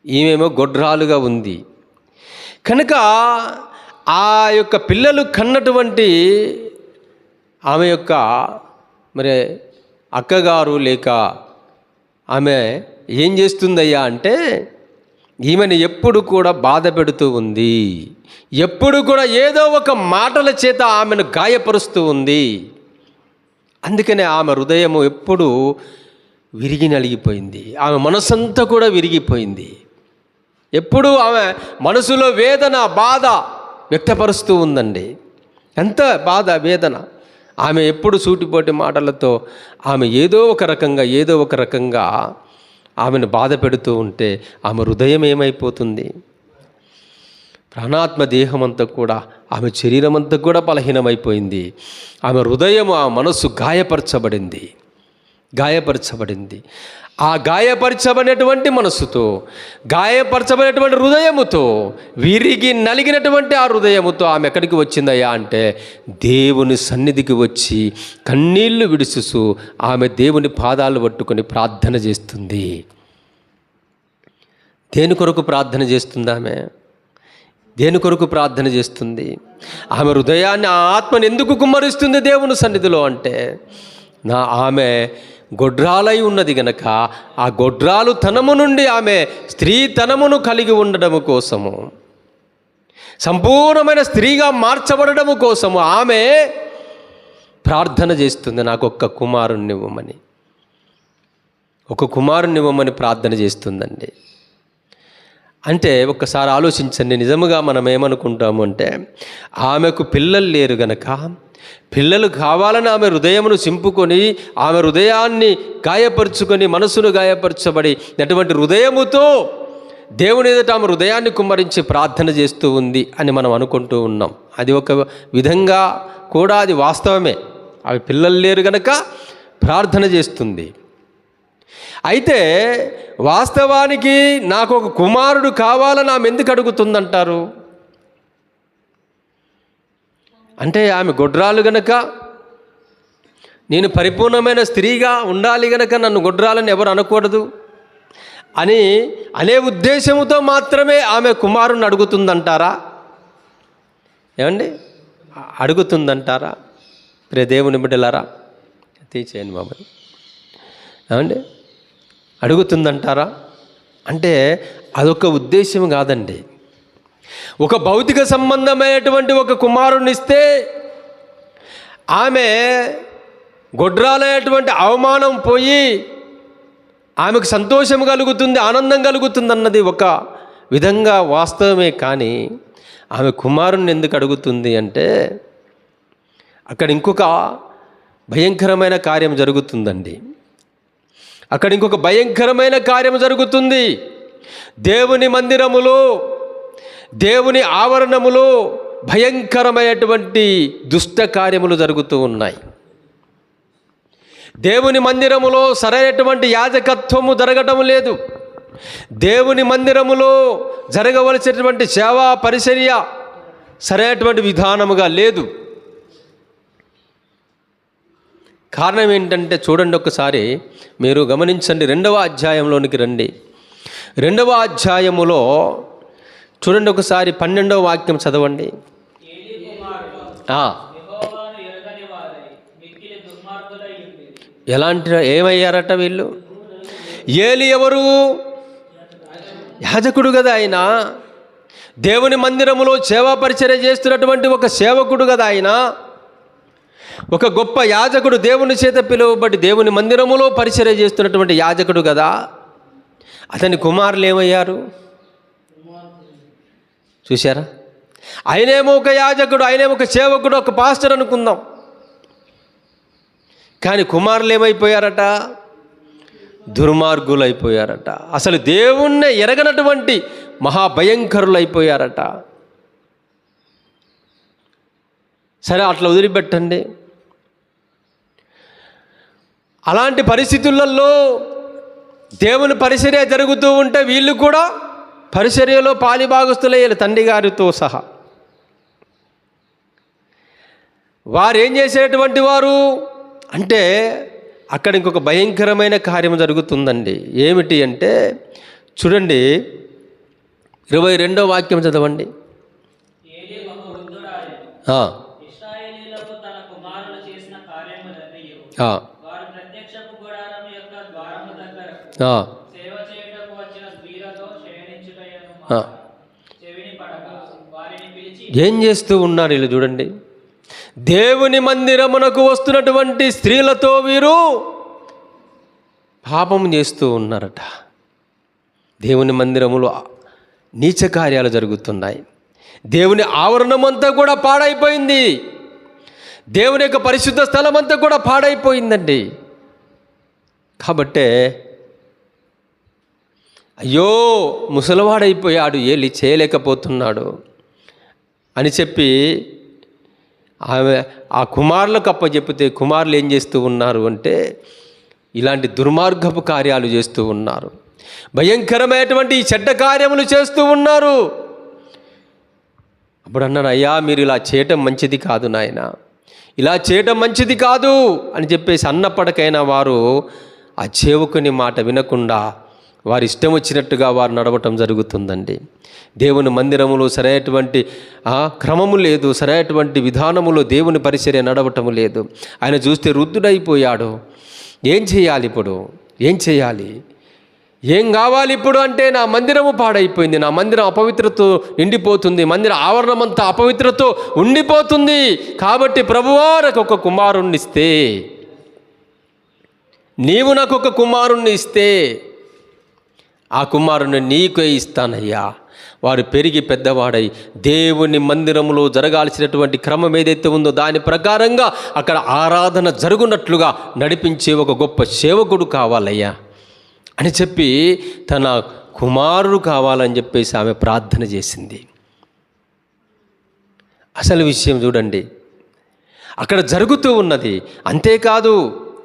ఈమెమో గొడ్రాలుగా ఉంది. కనుక ఆ యొక్క పిల్లలు కన్నటువంటి ఆమె యొక్క మరి అక్కగారు లేక ఆమె ఏం చేస్తుందయ్యా అంటే, ఈమెను ఎప్పుడు కూడా బాధ పెడుతూ ఉంది. ఎప్పుడు కూడా ఏదో ఒక మాటల చేత ఆమెను గాయపరుస్తూ ఉంది. అందుకనే ఆమె హృదయము ఎప్పుడు విరిగి నలిగిపోయింది. ఆమె మనసంతా కూడా విరిగిపోయింది. ఎప్పుడు ఆమె మనసులో వేదన, బాధ వ్యక్తపరుస్తూ ఉందండి. ఎంత బాధ, వేదన. ఆమె ఎప్పుడు సూటిపోటి మాటలతో ఆమె ఏదో ఒక రకంగా ఆమెను బాధ పెడుతూ ఉంటే ఆమె హృదయం ఏమైపోతుంది? ప్రాణాత్మ దేహం అంతా కూడా, ఆమె శరీరం అంతా కూడా బలహీనమైపోయింది. ఆమె హృదయం, ఆ మనస్సు గాయపరచబడింది. ఆ గాయపరచబడినటువంటి మనస్సుతో, గాయపరచబడినటువంటి హృదయముతో, విరిగి నలిగినటువంటి ఆ హృదయముతో ఆమె ఎక్కడికి వచ్చిందయ్యా అంటే దేవుని సన్నిధికి వచ్చి కన్నీళ్లు విడుచుచు ఆమె దేవుని పాదాలు పట్టుకొని ప్రార్థన చేస్తుంది. దేని కొరకు ప్రార్థన చేస్తుంది? దేని కొరకు ప్రార్థన చేస్తుంది? ఆమె హృదయాన్ని, ఆ ఆత్మను ఎందుకు కుమ్మరిస్తుంది దేవుని సన్నిధిలో అంటే, ఆమె గొడ్రాలై ఉన్నది గనక ఆ గొడ్రాలు తనము నుండి ఆమె స్త్రీతనమును కలిగి ఉండడము కోసము, సంపూర్ణమైన స్త్రీగా మార్చబడము కోసము ఆమె ప్రార్థన చేస్తుంది. నాకు ఒక కుమారుణ్ణి ఇవ్వమని ప్రార్థన చేస్తుందండి. అంటే ఒక్కసారి ఆలోచించండి. నిజముగా మనం ఏమనుకుంటాము అంటే, ఆమెకు పిల్లలు లేరు గనక, పిల్లలు కావాలని ఆమె హృదయమును చింపుకొని, ఆమె హృదయాన్ని గాయపరుచుకొని, మనసును గాయపరచబడి అటువంటి హృదయముతో దేవుని ఎదుట ఆమె హృదయాన్ని కుమ్మరించి ప్రార్థన చేస్తూ ఉంది అని మనం అనుకుంటూ ఉన్నాం. అది ఒక విధంగా కూడా అది వాస్తవమే. ఆమె పిల్లలు లేరు గనక ప్రార్థన చేస్తుంది. అయితే వాస్తవానికి నాకు ఒక కుమారుడు కావాలని ఆమె ఎందుకు అడుగుతుందంటారు? అంటే ఆమె గొడ్రాలు గనక, నేను పరిపూర్ణమైన స్త్రీగా ఉండాలి గనక నన్ను గొడ్రాలని ఎవరు అనకూడదు అనే ఉద్దేశంతో మాత్రమే ఆమె కుమారుని అడుగుతుందంటారా? ఏమండి, అడుగుతుందంటారా? ప్రియ దేవుని బిడ్డలారా, తీసేయండి బాబు. ఏమండి, అడుగుతుందంటారా? అంటే అదొక ఉద్దేశం కాదండి. ఒక భౌతిక సంబంధమైనటువంటి ఒక కుమారుని ఇస్తే ఆమె గొడ్రాలైనటువంటి అవమానం పోయి ఆమెకు సంతోషం కలుగుతుంది, ఆనందం కలుగుతుంది అన్నది ఒక విధంగా వాస్తవమే. కానీ ఆమె కుమారుణ్ణి ఎందుకు అడుగుతుంది అంటే అక్కడ ఇంకొక భయంకరమైన కార్యం జరుగుతుందండి. అక్కడ ఇంకొక భయంకరమైన కార్యం జరుగుతుంది. దేవుని మందిరములో, దేవుని ఆవరణములో భయంకరమైనటువంటి దుష్ట కార్యములు జరుగుతూ ఉన్నాయి. దేవుని మందిరములో సరైనటువంటి యాజకత్వము జరగటం లేదు. దేవుని మందిరములో జరగవలసినటువంటి సేవా పరిచర్య సరైనటువంటి విధానముగా లేదు. కారణం ఏంటంటే చూడండి, ఒకసారి మీరు గమనించండి. 2వ అధ్యాయంలోనికి రండి. 2వ అధ్యాయములో చూడండి, ఒకసారి 12వ వాక్యం చదవండి. ఏమయ్యారట వీళ్ళు? ఏలి ఎవరు? యాజకుడు కదా ఆయన. దేవుని మందిరములో సేవా పరిచర్య చేస్తున్నటువంటి ఒక సేవకుడు కదా ఆయన. ఒక గొప్ప యాజకుడు, దేవుని చేత పిలువబడి దేవుని మందిరములో పరిచర్య చేస్తున్నటువంటి యాజకుడు కదా. అతని కుమారులు ఏమయ్యారు చూశారా? ఆయనేమో ఒక యాజకుడు, ఆయనేమో ఒక సేవకుడు, ఒక పాస్టర్ అనుకుందాం. కానీ కుమారులు ఏమైపోయారట? దుర్మార్గులు అయిపోయారట. అసలు దేవుణ్ణి ఎరగనటువంటి మహాభయంకరులు అయిపోయారట. సరే, అట్లా వదిలిపెట్టండి. అలాంటి పరిస్థితులలో దేవుని పరిచర్య జరుగుతూ ఉంటే వీళ్ళు కూడా పరిచర్యలో పాలిభాగస్తులయ్యారు, తండ్రి గారితో సహా. వారు ఏం చేసేటువంటి వారు అంటే అక్కడ ఇంకొక భయంకరమైన కార్యం జరుగుతుందండి. ఏమిటి అంటే చూడండి, 22వ వాక్యం చదవండి. ఏం చేస్తూ ఉన్నారు వీళ్ళు చూడండి. దేవుని మందిరమునకు వస్తున్నటువంటి స్త్రీలతో వీరు పాపం చేస్తూ ఉన్నారట. దేవుని మందిరములో నీచ కార్యాలు జరుగుతున్నాయి. దేవుని ఆవరణమంతా కూడా పాడైపోయింది. దేవుని యొక్క పరిశుద్ధ స్థలం అంతా కూడా పాడైపోయిందండి. కాబట్టే అయ్యో ముసలివాడైపోయాడు, ఏలి చేయలేకపోతున్నాడు అని చెప్పి ఆమె ఆ కుమారులకు అప్పచెప్పితే కుమారులు ఏం చేస్తూ ఉన్నారు అంటే ఇలాంటి దుర్మార్గపు కార్యాలు చేస్తూ ఉన్నారు. భయంకరమైనటువంటి ఈ చెడ్డ కార్యములు చేస్తూ ఉన్నారు. అప్పుడు అన్నారు, అయ్యా మీరు ఇలా చేయటం మంచిది కాదు నాయన, ఇలా చేయటం మంచిది కాదు అని చెప్పేసి అన్నప్పటికైనా వారు ఆ సేవకుని మాట వినకుండా వారి ఇష్టం వచ్చినట్టుగా వారు నడవటం జరుగుతుందండి. దేవుని మందిరములో సరైనటువంటి క్రమము లేదు, సరైనటువంటి విధానములో దేవుని పరిచర్య నడవటము లేదు. ఆయన చూస్తే వృద్ధుడైపోయాడు. ఏం చేయాలి ఇప్పుడు? ఏం చేయాలి? ఏం కావాలి ఇప్పుడు అంటే నా మందిరము పాడైపోయింది, నా మందిరం అపవిత్రతో నిండిపోతుంది, మందిర ఆవరణమంతా అపవిత్రతో ఉండిపోతుంది. కాబట్టి ప్రభువా నాకు ఒక కుమారుణ్ణి ఇస్తే, నీవు నాకు ఒక కుమారుణ్ణి ఇస్తే ఆ కుమారుణ్ణి నీకే ఇస్తానయ్యా. వారు పెరిగి పెద్దవాడై దేవుని మందిరంలో జరగాల్సినటువంటి క్రమం ఏదైతే ఉందో దాని ప్రకారంగా అక్కడ ఆరాధన జరుగునట్లుగా నడిపించే ఒక గొప్ప సేవకుడు కావాలయ్యా అని చెప్పి తన కుమారుడు కావాలని చెప్పేసి ఆమె ప్రార్థన చేసింది. అసలు విషయం చూడండి, అక్కడ జరుగుతూ ఉన్నది. అంతేకాదు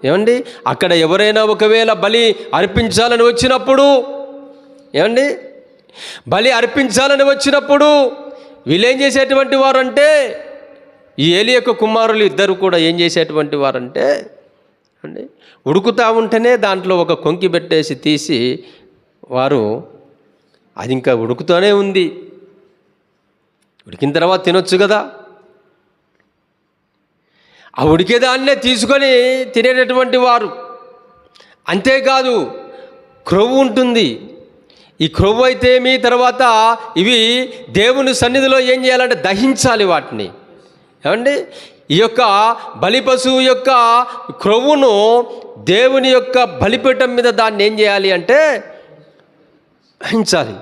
ఏమండి, అక్కడ ఎవరైనా ఒకవేళ బలి అర్పించాలని వచ్చినప్పుడు, ఏమండి బలి అర్పించాలని వచ్చినప్పుడు వీళ్ళు ఏం చేసేటువంటి వారంటే, ఈ ఏలి యొక్క కుమారులు ఇద్దరు కూడా ఏం చేసేటువంటి వారంటే అండి, ఉడుకుతూ ఉంటేనే దాంట్లో ఒక కొంకి పెట్టేసి తీసి వారు అది ఇంకా ఉడుకుతూనే ఉంది, ఉడికిన తర్వాత తినొచ్చు కదా, ఆ ఉడికేదాన్నే తీసుకొని తినేటటువంటి వారు. అంతేకాదు క్రొవ్వు ఉంటుంది, ఈ క్రొవ్వు అయితే మీ తర్వాత ఇవి దేవుని సన్నిధిలో ఏం చేయాలంటే దహించాలి వాటిని. ఏమండి, ఈ యొక్క బలి పశువు యొక్క క్రొవ్వును దేవుని యొక్క బలిపీఠం మీద దాన్ని ఏం చేయాలి అంటే దహించాలి.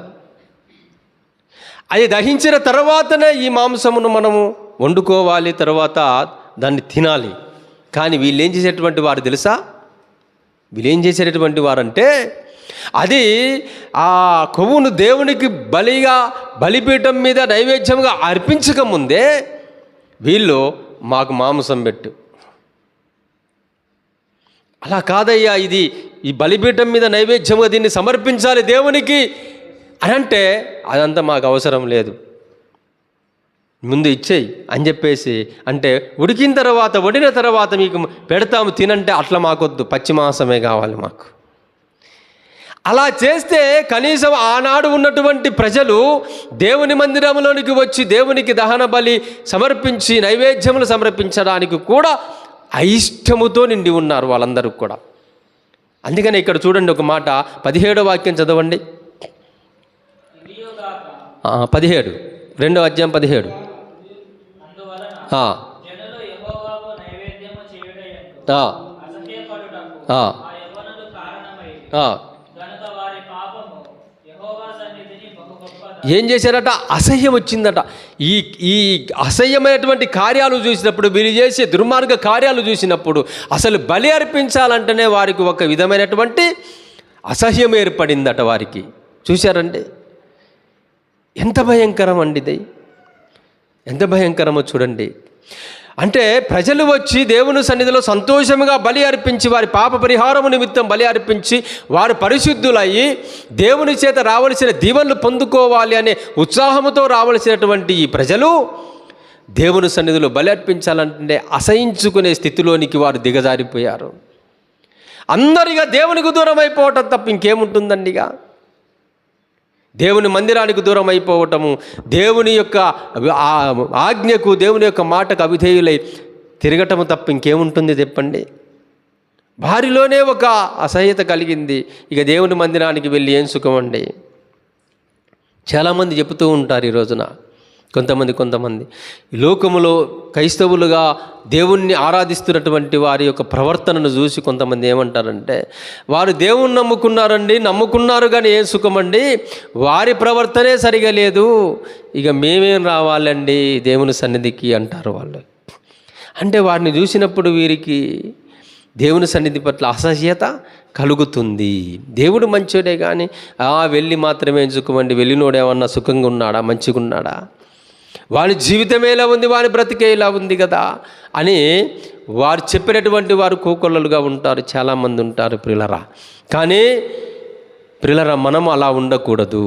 అది దహించిన తర్వాతనే ఈ మాంసమును మనము వండుకోవాలి, తర్వాత దాన్ని తినాలి. కానీ వీళ్ళు ఏం చేసేటువంటి వారు తెలుసా? వీళ్ళు ఏం చేసేటటువంటి వారంటే అది ఆ కొవ్వును దేవునికి బలిగా బలిపీఠం మీద నైవేద్యంగా అర్పించకముందే వీళ్ళు మాకు మాంసం పెట్టు, అలా కాదయ్యా, ఇది ఈ బలిపీఠం మీద నైవేద్యంగా దీన్ని సమర్పించాలి దేవునికి అని అంటే అదంతా మాకు అవసరం లేదు, ముందు ఇచ్చేయి అని చెప్పేసి అంటే వడిన తర్వాత మీకు పెడతాము తినంటే అట్లా మాకొద్దు, పచ్చి మాంసమే కావాలి మాకు. అలా చేస్తే కనీసం ఆనాడు ఉన్నటువంటి ప్రజలు దేవుని మందిరంలోనికి వచ్చి దేవునికి దహన బలి సమర్పించి నైవేద్యములు సమర్పించడానికి కూడా అయిష్టముతో నిండి ఉన్నారు వాళ్ళందరూ కూడా. అందుకని ఇక్కడ చూడండి ఒక మాట, 17వ వాక్యం చదవండి. 17 2వ అధ్యాయం 17. ఏం చేశారట? అసహ్యం వచ్చిందట. ఈ అసహ్యమైనటువంటి కార్యాలు చూసినప్పుడు, వీళ్ళు చేసే దుర్మార్గ కార్యాలు చూసినప్పుడు అసలు బలి అర్పించాలంటేనే వారికి ఒక విధమైనటువంటి అసహ్యం ఏర్పడిందట వారికి. చూశారండి ఎంత భయంకరం అండి ఇది, ఎంత భయంకరమో చూడండి. అంటే ప్రజలు వచ్చి దేవుని సన్నిధిలో సంతోషముగా బలి అర్పించి వారి పాప పరిహారము నిమిత్తం బలి అర్పించి వారు పరిశుద్ధులయ్యి దేవుని చేత రావలసిన దీవెనలు పొందుకోవాలి అనే ఉత్సాహముతో రావలసినటువంటి ఈ ప్రజలు దేవుని సన్నిధిలో బలి అర్పించాలంటే అసహించుకునే స్థితిలోనికి వారు దిగజారిపోయారు. అందరిగా దేవునికి దూరం అయిపోవటం తప్ప ఇంకేముంటుందండి? ఇక దేవుని మందిరానికి దూరం అయిపోవటము, దేవుని యొక్క ఆజ్ఞకు దేవుని యొక్క మాటకు అవిధేయులై తిరగటము తప్ప ఇంకేముంటుంది చెప్పండి? వారిలోనే ఒక అసహ్యత కలిగింది. ఇక దేవుని మందిరానికి వెళ్ళి ఏం సుఖం అండి? చాలామంది చెబుతూ ఉంటారు ఈ రోజున, కొంతమంది ఈ లోకములో క్రైస్తవులుగా దేవుణ్ణి ఆరాధిస్తున్నటువంటి వారి యొక్క ప్రవర్తనను చూసి కొంతమంది ఏమంటారంటే, వారు దేవుణ్ణి నమ్ముకున్నారు కానీ ఏం సుఖమండి, వారి ప్రవర్తనే సరిగా లేదు, ఇక మేమేం రావాలండి దేవుని సన్నిధికి అంటారు వాళ్ళు. అంటే వారిని చూసినప్పుడు వీరికి దేవుని సన్నిధి పట్ల అసహ్యత కలుగుతుంది. దేవుడు మంచోడే కానీ వెళ్ళి మాత్రమే సుఖమండి, వెళ్ళినోడేమన్నా సుఖంగా ఉన్నాడా, మంచిగా ఉన్నాడా, వాని జీవితం ఎలా ఉంది, వాని బ్రతికే ఇలా ఉంది కదా అని వారు చెప్పినటువంటి వారు కోకొల్లలుగా ఉంటారు, చాలామంది ఉంటారు ప్రియులరా. కానీ ప్రియులరా, మనం అలా ఉండకూడదు.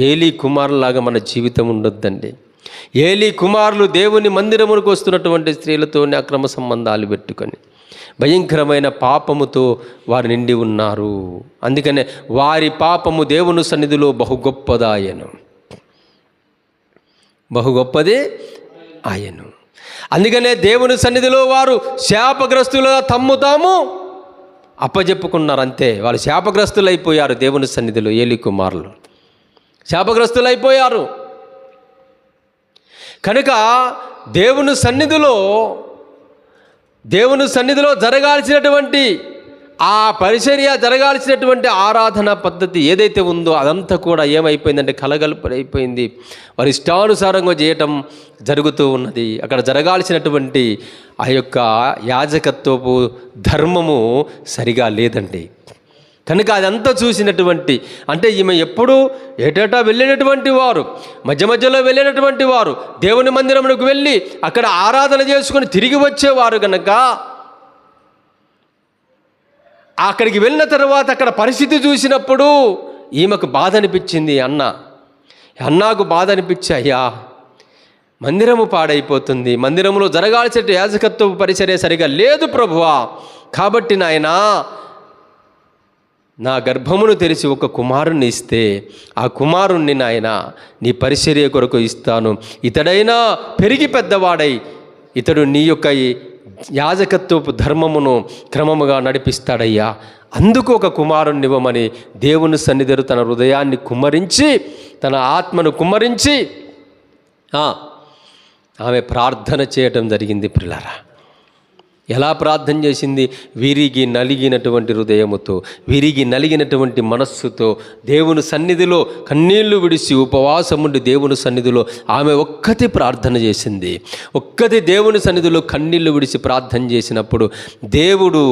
ఏలీ కుమారులాగా మన జీవితం ఉండొద్దండి. ఏలీ కుమారులు దేవుని మందిరమునకు వస్తున్నటువంటి స్త్రీలతోనే అక్రమ సంబంధాలు పెట్టుకొని భయంకరమైన పాపముతో వారు నిండి ఉన్నారు. అందుకనే వారి పాపము దేవుని సన్నిధిలో బహు గొప్పది ఆయను. అందుకనే దేవుని సన్నిధిలో వారు శాపగ్రస్తులుగా తమ్ము తాము అప్పజెప్పుకున్నారు. అంతే, వాళ్ళు శాపగ్రస్తులైపోయారు. దేవుని సన్నిధిలో ఏలీ కుమారులు శాపగ్రస్తులైపోయారు. కనుక దేవుని సన్నిధిలో జరగాల్సినటువంటి ఆ పరిచర్య, జరగాల్సినటువంటి ఆరాధన పద్ధతి ఏదైతే ఉందో అదంతా కూడా ఏమైపోయిందంటే కలగలుపైపోయింది. వారి ఇష్టానుసారంగా చేయటం జరుగుతూ ఉన్నది. అక్కడ జరగాల్సినటువంటి ఆ యొక్క యాజకత్వపు ధర్మము సరిగా లేదండి. కనుక అదంతా చూసినటువంటి, అంటే ఈమె ఎప్పుడు ఏటేటా వెళ్ళినటువంటి వారు, మధ్యలో వెళ్ళినటువంటి వారు, దేవుని మందిరమునకు వెళ్ళి అక్కడ ఆరాధన చేసుకొని తిరిగి వచ్చేవారు. కనుక అక్కడికి వెళ్ళిన తర్వాత అక్కడ పరిస్థితి చూసినప్పుడు ఈమెకు బాధ అనిపించింది. అన్నాకు బాధ అనిపించి, అయ్యా మందిరము పాడైపోతుంది, మందిరములో జరగాల్సిన యాజకత్వ పరిచర్య సరిగా లేదు ప్రభువా, కాబట్టి నాయనా నా గర్భమును తెరిచి ఒక కుమారుణ్ణి ఇస్తే ఆ కుమారుణ్ణి నాయన నీ పరిచర్య కొరకు ఇస్తాను, ఇతడైనా పెరిగి పెద్దవాడై ఇతడు నీ యొక్క యాజకత్వపు ధర్మమును క్రమముగా నడిపిస్తాడయ్యా అందుకు ఒక కుమారుణ్ణి ఇవ్వమని దేవుని సన్నిధిలో తన హృదయాన్ని కుమ్మరించి, తన ఆత్మను కుమ్మరించి ఆమె ప్రార్థన చేయటం జరిగింది ప్రియులారా. ఎలా ప్రార్థన చేసింది? విరిగి నలిగినటువంటి హృదయముతో, విరిగి నలిగినటువంటి మనస్సుతో దేవుని సన్నిధిలో కన్నీళ్లు విడిచి ఉపవాసముండి దేవుని సన్నిధిలో ఆమె ఒక్కటి ప్రార్థన చేసింది. ఒక్కటి దేవుని సన్నిధిలో కన్నీళ్లు విడిచి ప్రార్థన చేసినప్పుడు దేవుడు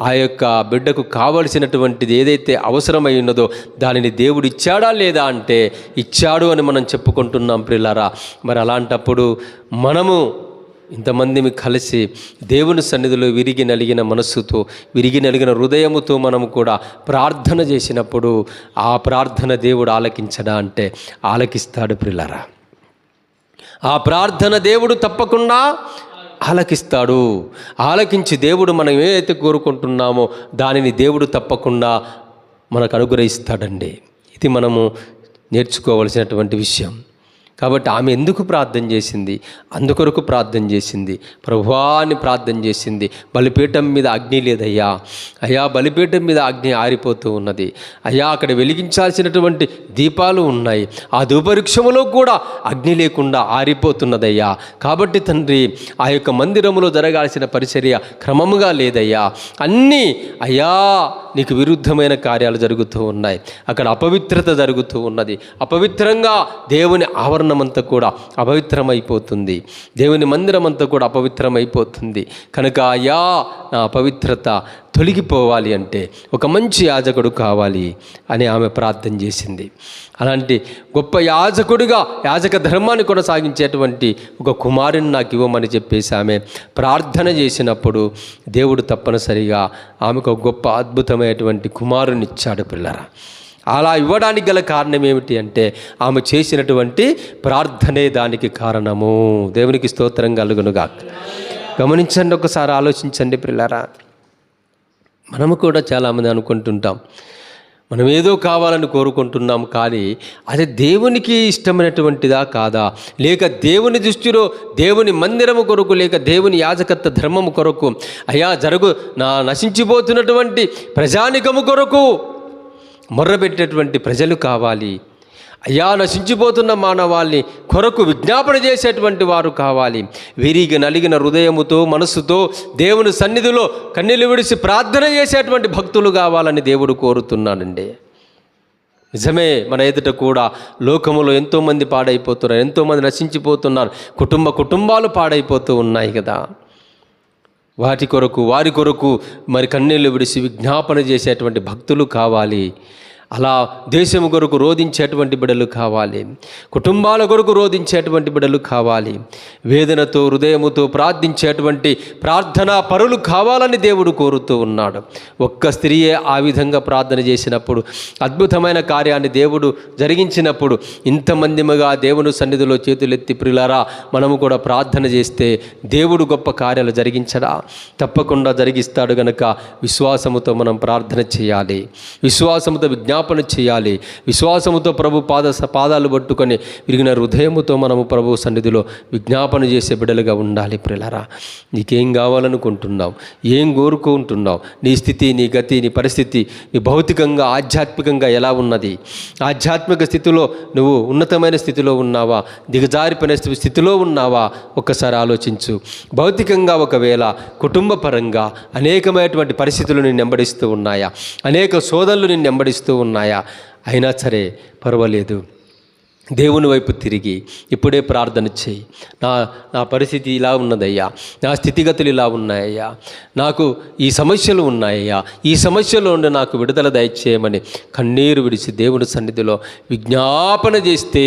ఆ యొక్క బిడ్డకు కావలసినటువంటిది ఏదైతే అవసరమై ఉన్నదో దానిని దేవుడు ఇచ్చాడా లేదా అంటే ఇచ్చాడు అని మనం చెప్పుకుంటున్నాం ప్రియులారా. మరి అలాంటప్పుడు మనము ఇంతమంది కలిసి దేవుని సన్నిధిలో విరిగి నలిగిన మనస్సుతో, విరిగి నలిగిన హృదయముతో మనము కూడా ప్రార్థన చేసినప్పుడు ఆ ప్రార్థన దేవుడు ఆలకించడా అంటే ఆలకిస్తాడు ప్రియులారా. ఆ ప్రార్థన దేవుడు తప్పకుండా ఆలకిస్తాడు. ఆలకించి దేవుడు మనం ఏదైతే కోరుకుంటున్నామో దానిని దేవుడు తప్పకుండా మనకు అనుగ్రహిస్తాడండి. ఇది మనము నేర్చుకోవలసినటువంటి విషయం. కాబట్టి ఆమె ఎందుకు ప్రార్థన చేసింది? అందుకొరకు ప్రార్థన చేసింది. ప్రభువా అని ప్రార్థన చేసింది. బలిపీఠం మీద అగ్ని లేదయ్యా, అయ్యా బలిపీఠం మీద అగ్ని ఆరిపోతూ ఉన్నది అయ్యా, అక్కడ వెలిగించాల్సినటువంటి దీపాలు ఉన్నాయి, ఆ ధూపవృక్షములో కూడా అగ్ని లేకుండా ఆరిపోతున్నదయ్యా. కాబట్టి తండ్రి ఆ యొక్క మందిరములో జరగాల్సిన పరిచర్య క్రమముగా లేదయ్యా, అన్నీ అయ్యా నీకు విరుద్ధమైన కార్యాలు జరుగుతూ ఉన్నాయి, అక్కడ అపవిత్రత జరుగుతూ ఉన్నది, అపవిత్రంగా దేవుని ఆవరణమంతా కూడా అపవిత్రమైపోతుంది, దేవుని మందిరం అంతా కూడా అపవిత్రమైపోతుంది. కనుక అయ్యా నా అపవిత్రత తొలగిపోవాలి అంటే ఒక మంచి యాజకుడు కావాలి అని ఆమె ప్రార్థన చేసింది. అలాంటి గొప్ప యాజకుడిగా యాజక ధర్మాన్ని కొనసాగించేటువంటి ఒక కుమారుని నాకు ఇవ్వమని చెప్పేసి ఆమె ప్రార్థన చేసినప్పుడు దేవుడు తప్పనిసరిగా ఆమెకు ఒక గొప్ప అద్భుతమైనటువంటి కుమారుని ఇచ్చాడు పిల్లరా. అలా ఇవ్వడానికి గల కారణం ఏమిటి అంటే ఆమె చేసినటువంటి ప్రార్థనే దానికి కారణము. దేవునికి స్తోత్రం కలుగునుగా. గమనించండి, ఒకసారి ఆలోచించండి పిల్లరా. మనము కూడా చాలామంది అనుకుంటుంటాం మనం ఏదో కావాలని కోరుకుంటున్నాం, కానీ అది దేవునికి ఇష్టమైనటువంటిదా కాదా, లేక దేవుని దృష్టిలో దేవుని మందిరము కొరకు, లేక దేవుని యాజకత్వ ధర్మము కొరకు, అయ్యా నశించిపోతున్నటువంటి ప్రజానికము కొరకు మొర్రబెట్టేటువంటి ప్రజలు కావాలి, అయ్యా నశించిపోతున్న మానవాళ్ళని కొరకు విజ్ఞాపన చేసేటువంటి వారు కావాలి. విరిగి నలిగిన హృదయముతో మనస్సుతో దేవుని సన్నిధిలో కన్నీళ్లు విడిచి ప్రార్థన చేసేటువంటి భక్తులు కావాలని దేవుడు కోరుతున్నానండి. నిజమే, మన ఎదుట కూడా లోకములో ఎంతోమంది పాడైపోతున్నారు, ఎంతోమంది నశించిపోతున్నారు, కుటుంబాలు పాడైపోతూ ఉన్నాయి కదా. వారి కొరకు మరి కన్నీళ్లు విడిచి విజ్ఞాపన చేసేటువంటి భక్తులు కావాలి. అలా దేశము కొరకు రోధించేటువంటి బిడ్డలు కావాలి, కుటుంబాల కొరకు రోధించేటువంటి బిడ్డలు కావాలి, వేదనతో హృదయముతో ప్రార్థించేటువంటి ప్రార్థనా పరులు కావాలని దేవుడు కోరుతూ ఉన్నాడు. ఒక్క స్త్రీయే ఆ విధంగా ప్రార్థన చేసినప్పుడు, అద్భుతమైన కార్యాన్ని దేవుడు జరిగించినప్పుడు, ఇంతమందిగా దేవుని సన్నిధిలో చేతులెత్తి ప్రియులారా మనము కూడా ప్రార్థన చేస్తే దేవుడు గొప్ప కార్యాలు జరిగించడా? తప్పకుండా జరిగిస్తాడు. గనక విశ్వాసముతో మనం ప్రార్థన చేయాలి, విశ్వాసముతో విజ్ఞాపన చేయాలి, విశ్వాసముతో ప్రభు పాదాలు పట్టుకొని విరిగిన హృదయముతో మనము ప్రభు సన్నిధిలో విజ్ఞాపన చేసే బిడ్డలుగా ఉండాలి. ప్రియులారా, నీకేం కావాలనుకుంటున్నావు, ఏం కోరుకుంటున్నావు, నీ స్థితి, నీ గతి, నీ పరిస్థితి, నీ భౌతికంగా ఆధ్యాత్మికంగా ఎలా ఉన్నది? ఆధ్యాత్మిక స్థితిలో నువ్వు ఉన్నతమైన స్థితిలో ఉన్నావా, దిగజారిపోయిన స్థితిలో ఉన్నావా? ఒక్కసారి ఆలోచించు. భౌతికంగా ఒకవేళ కుటుంబ పరంగా అనేకమైనటువంటి పరిస్థితులు నిన్ను వెంబడిస్తూ ఉన్నాయా, అనేక శోధనలు నిన్ను వెంబడిస్తూ ఉన్నాయా? అయినా సరే పర్వాలేదు, దేవుని వైపు తిరిగి ఇప్పుడే ప్రార్థన చేయి. నా పరిస్థితి ఇలా ఉన్నదయ్యా, నా స్థితిగతులు ఇలా ఉన్నాయ్యా, నాకు ఈ సమస్యలు ఉన్నాయ్యా, ఈ సమస్యలో ఉండి నాకు విడుదల దయచేయమని కన్నీరు విడిచి దేవుని సన్నిధిలో విజ్ఞాపన చేస్తే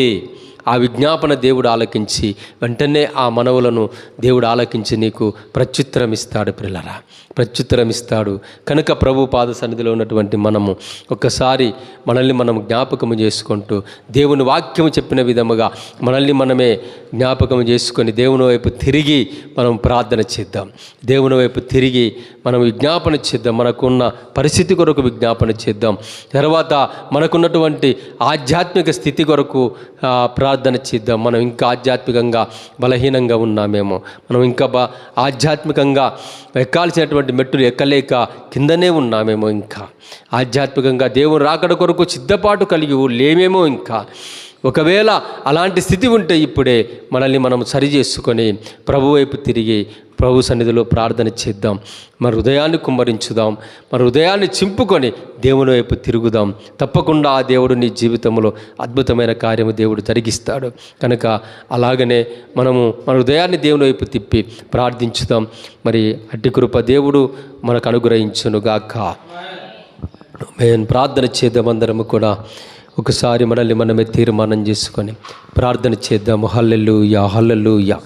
ఆ విజ్ఞాపన దేవుడు ఆలకించి వెంటనే ఆ మనవులను దేవుడు ఆలకించి నీకు ప్రత్యుత్తరం ఇస్తాడు. ప్రియులారా, ప్రత్యుత్తరం ఇస్తాడు. కనుక ప్రభు పాద సన్నిధిలో ఉన్నటువంటి మనము ఒక్కసారి మనల్ని మనం జ్ఞాపకము చేసుకుంటూ దేవుని వాక్యము చెప్పిన విధముగా మనల్ని మనమే జ్ఞాపకం చేసుకొని దేవుని వైపు తిరిగి మనం ప్రార్థన చేద్దాం, దేవుని వైపు తిరిగి మనం విజ్ఞాపన చేద్దాం, మనకున్న పరిస్థితి కొరకు విజ్ఞాపన చేద్దాం, తర్వాత మనకున్నటువంటి ఆధ్యాత్మిక స్థితి కొరకు ప్రార్థన చేద్దాం. మనం ఇంకా ఆధ్యాత్మికంగా బలహీనంగా ఉన్నామేమో, మనం ఇంకా ఆధ్యాత్మికంగా ఎక్కాల్సినటువంటి ఉన్నటువంటి మెట్టులు ఎక్కలేక కిందనే ఉన్నామేమో, ఇంకా ఆధ్యాత్మికంగా దేవుని రాకడ కొరకు సిద్ధపాటు కలిగి లేమేమో. ఇంకా ఒకవేళ అలాంటి స్థితి ఉంటే ఇప్పుడే మనల్ని మనం సరి చేసుకొని ప్రభు వైపు తిరిగి ప్రభు సన్నిధిలో ప్రార్థన చేద్దాం. మన హృదయాన్ని కుమ్మరించుదాం, మన హృదయాన్ని చింపుకొని దేవుని వైపు తిరుగుదాం. తప్పకుండా ఆ దేవుడు నీ జీవితంలో అద్భుతమైన కార్యము దేవుడు జరిగిస్తాడు. కనుక అలాగనే మనము మన హృదయాన్ని దేవుని వైపు తిప్పి ప్రార్థించుదాం. మరి అట్టి కృప దేవుడు మనకు అనుగ్రహించునుగాక. మేము ప్రార్థన చేద్దాం. అందరము కూడా ఒకసారి మనల్ని మనమే తీర్మానం చేసుకొని ప్రార్థన చేద్దాము. హల్లెలూయా, హల్లెలూయా.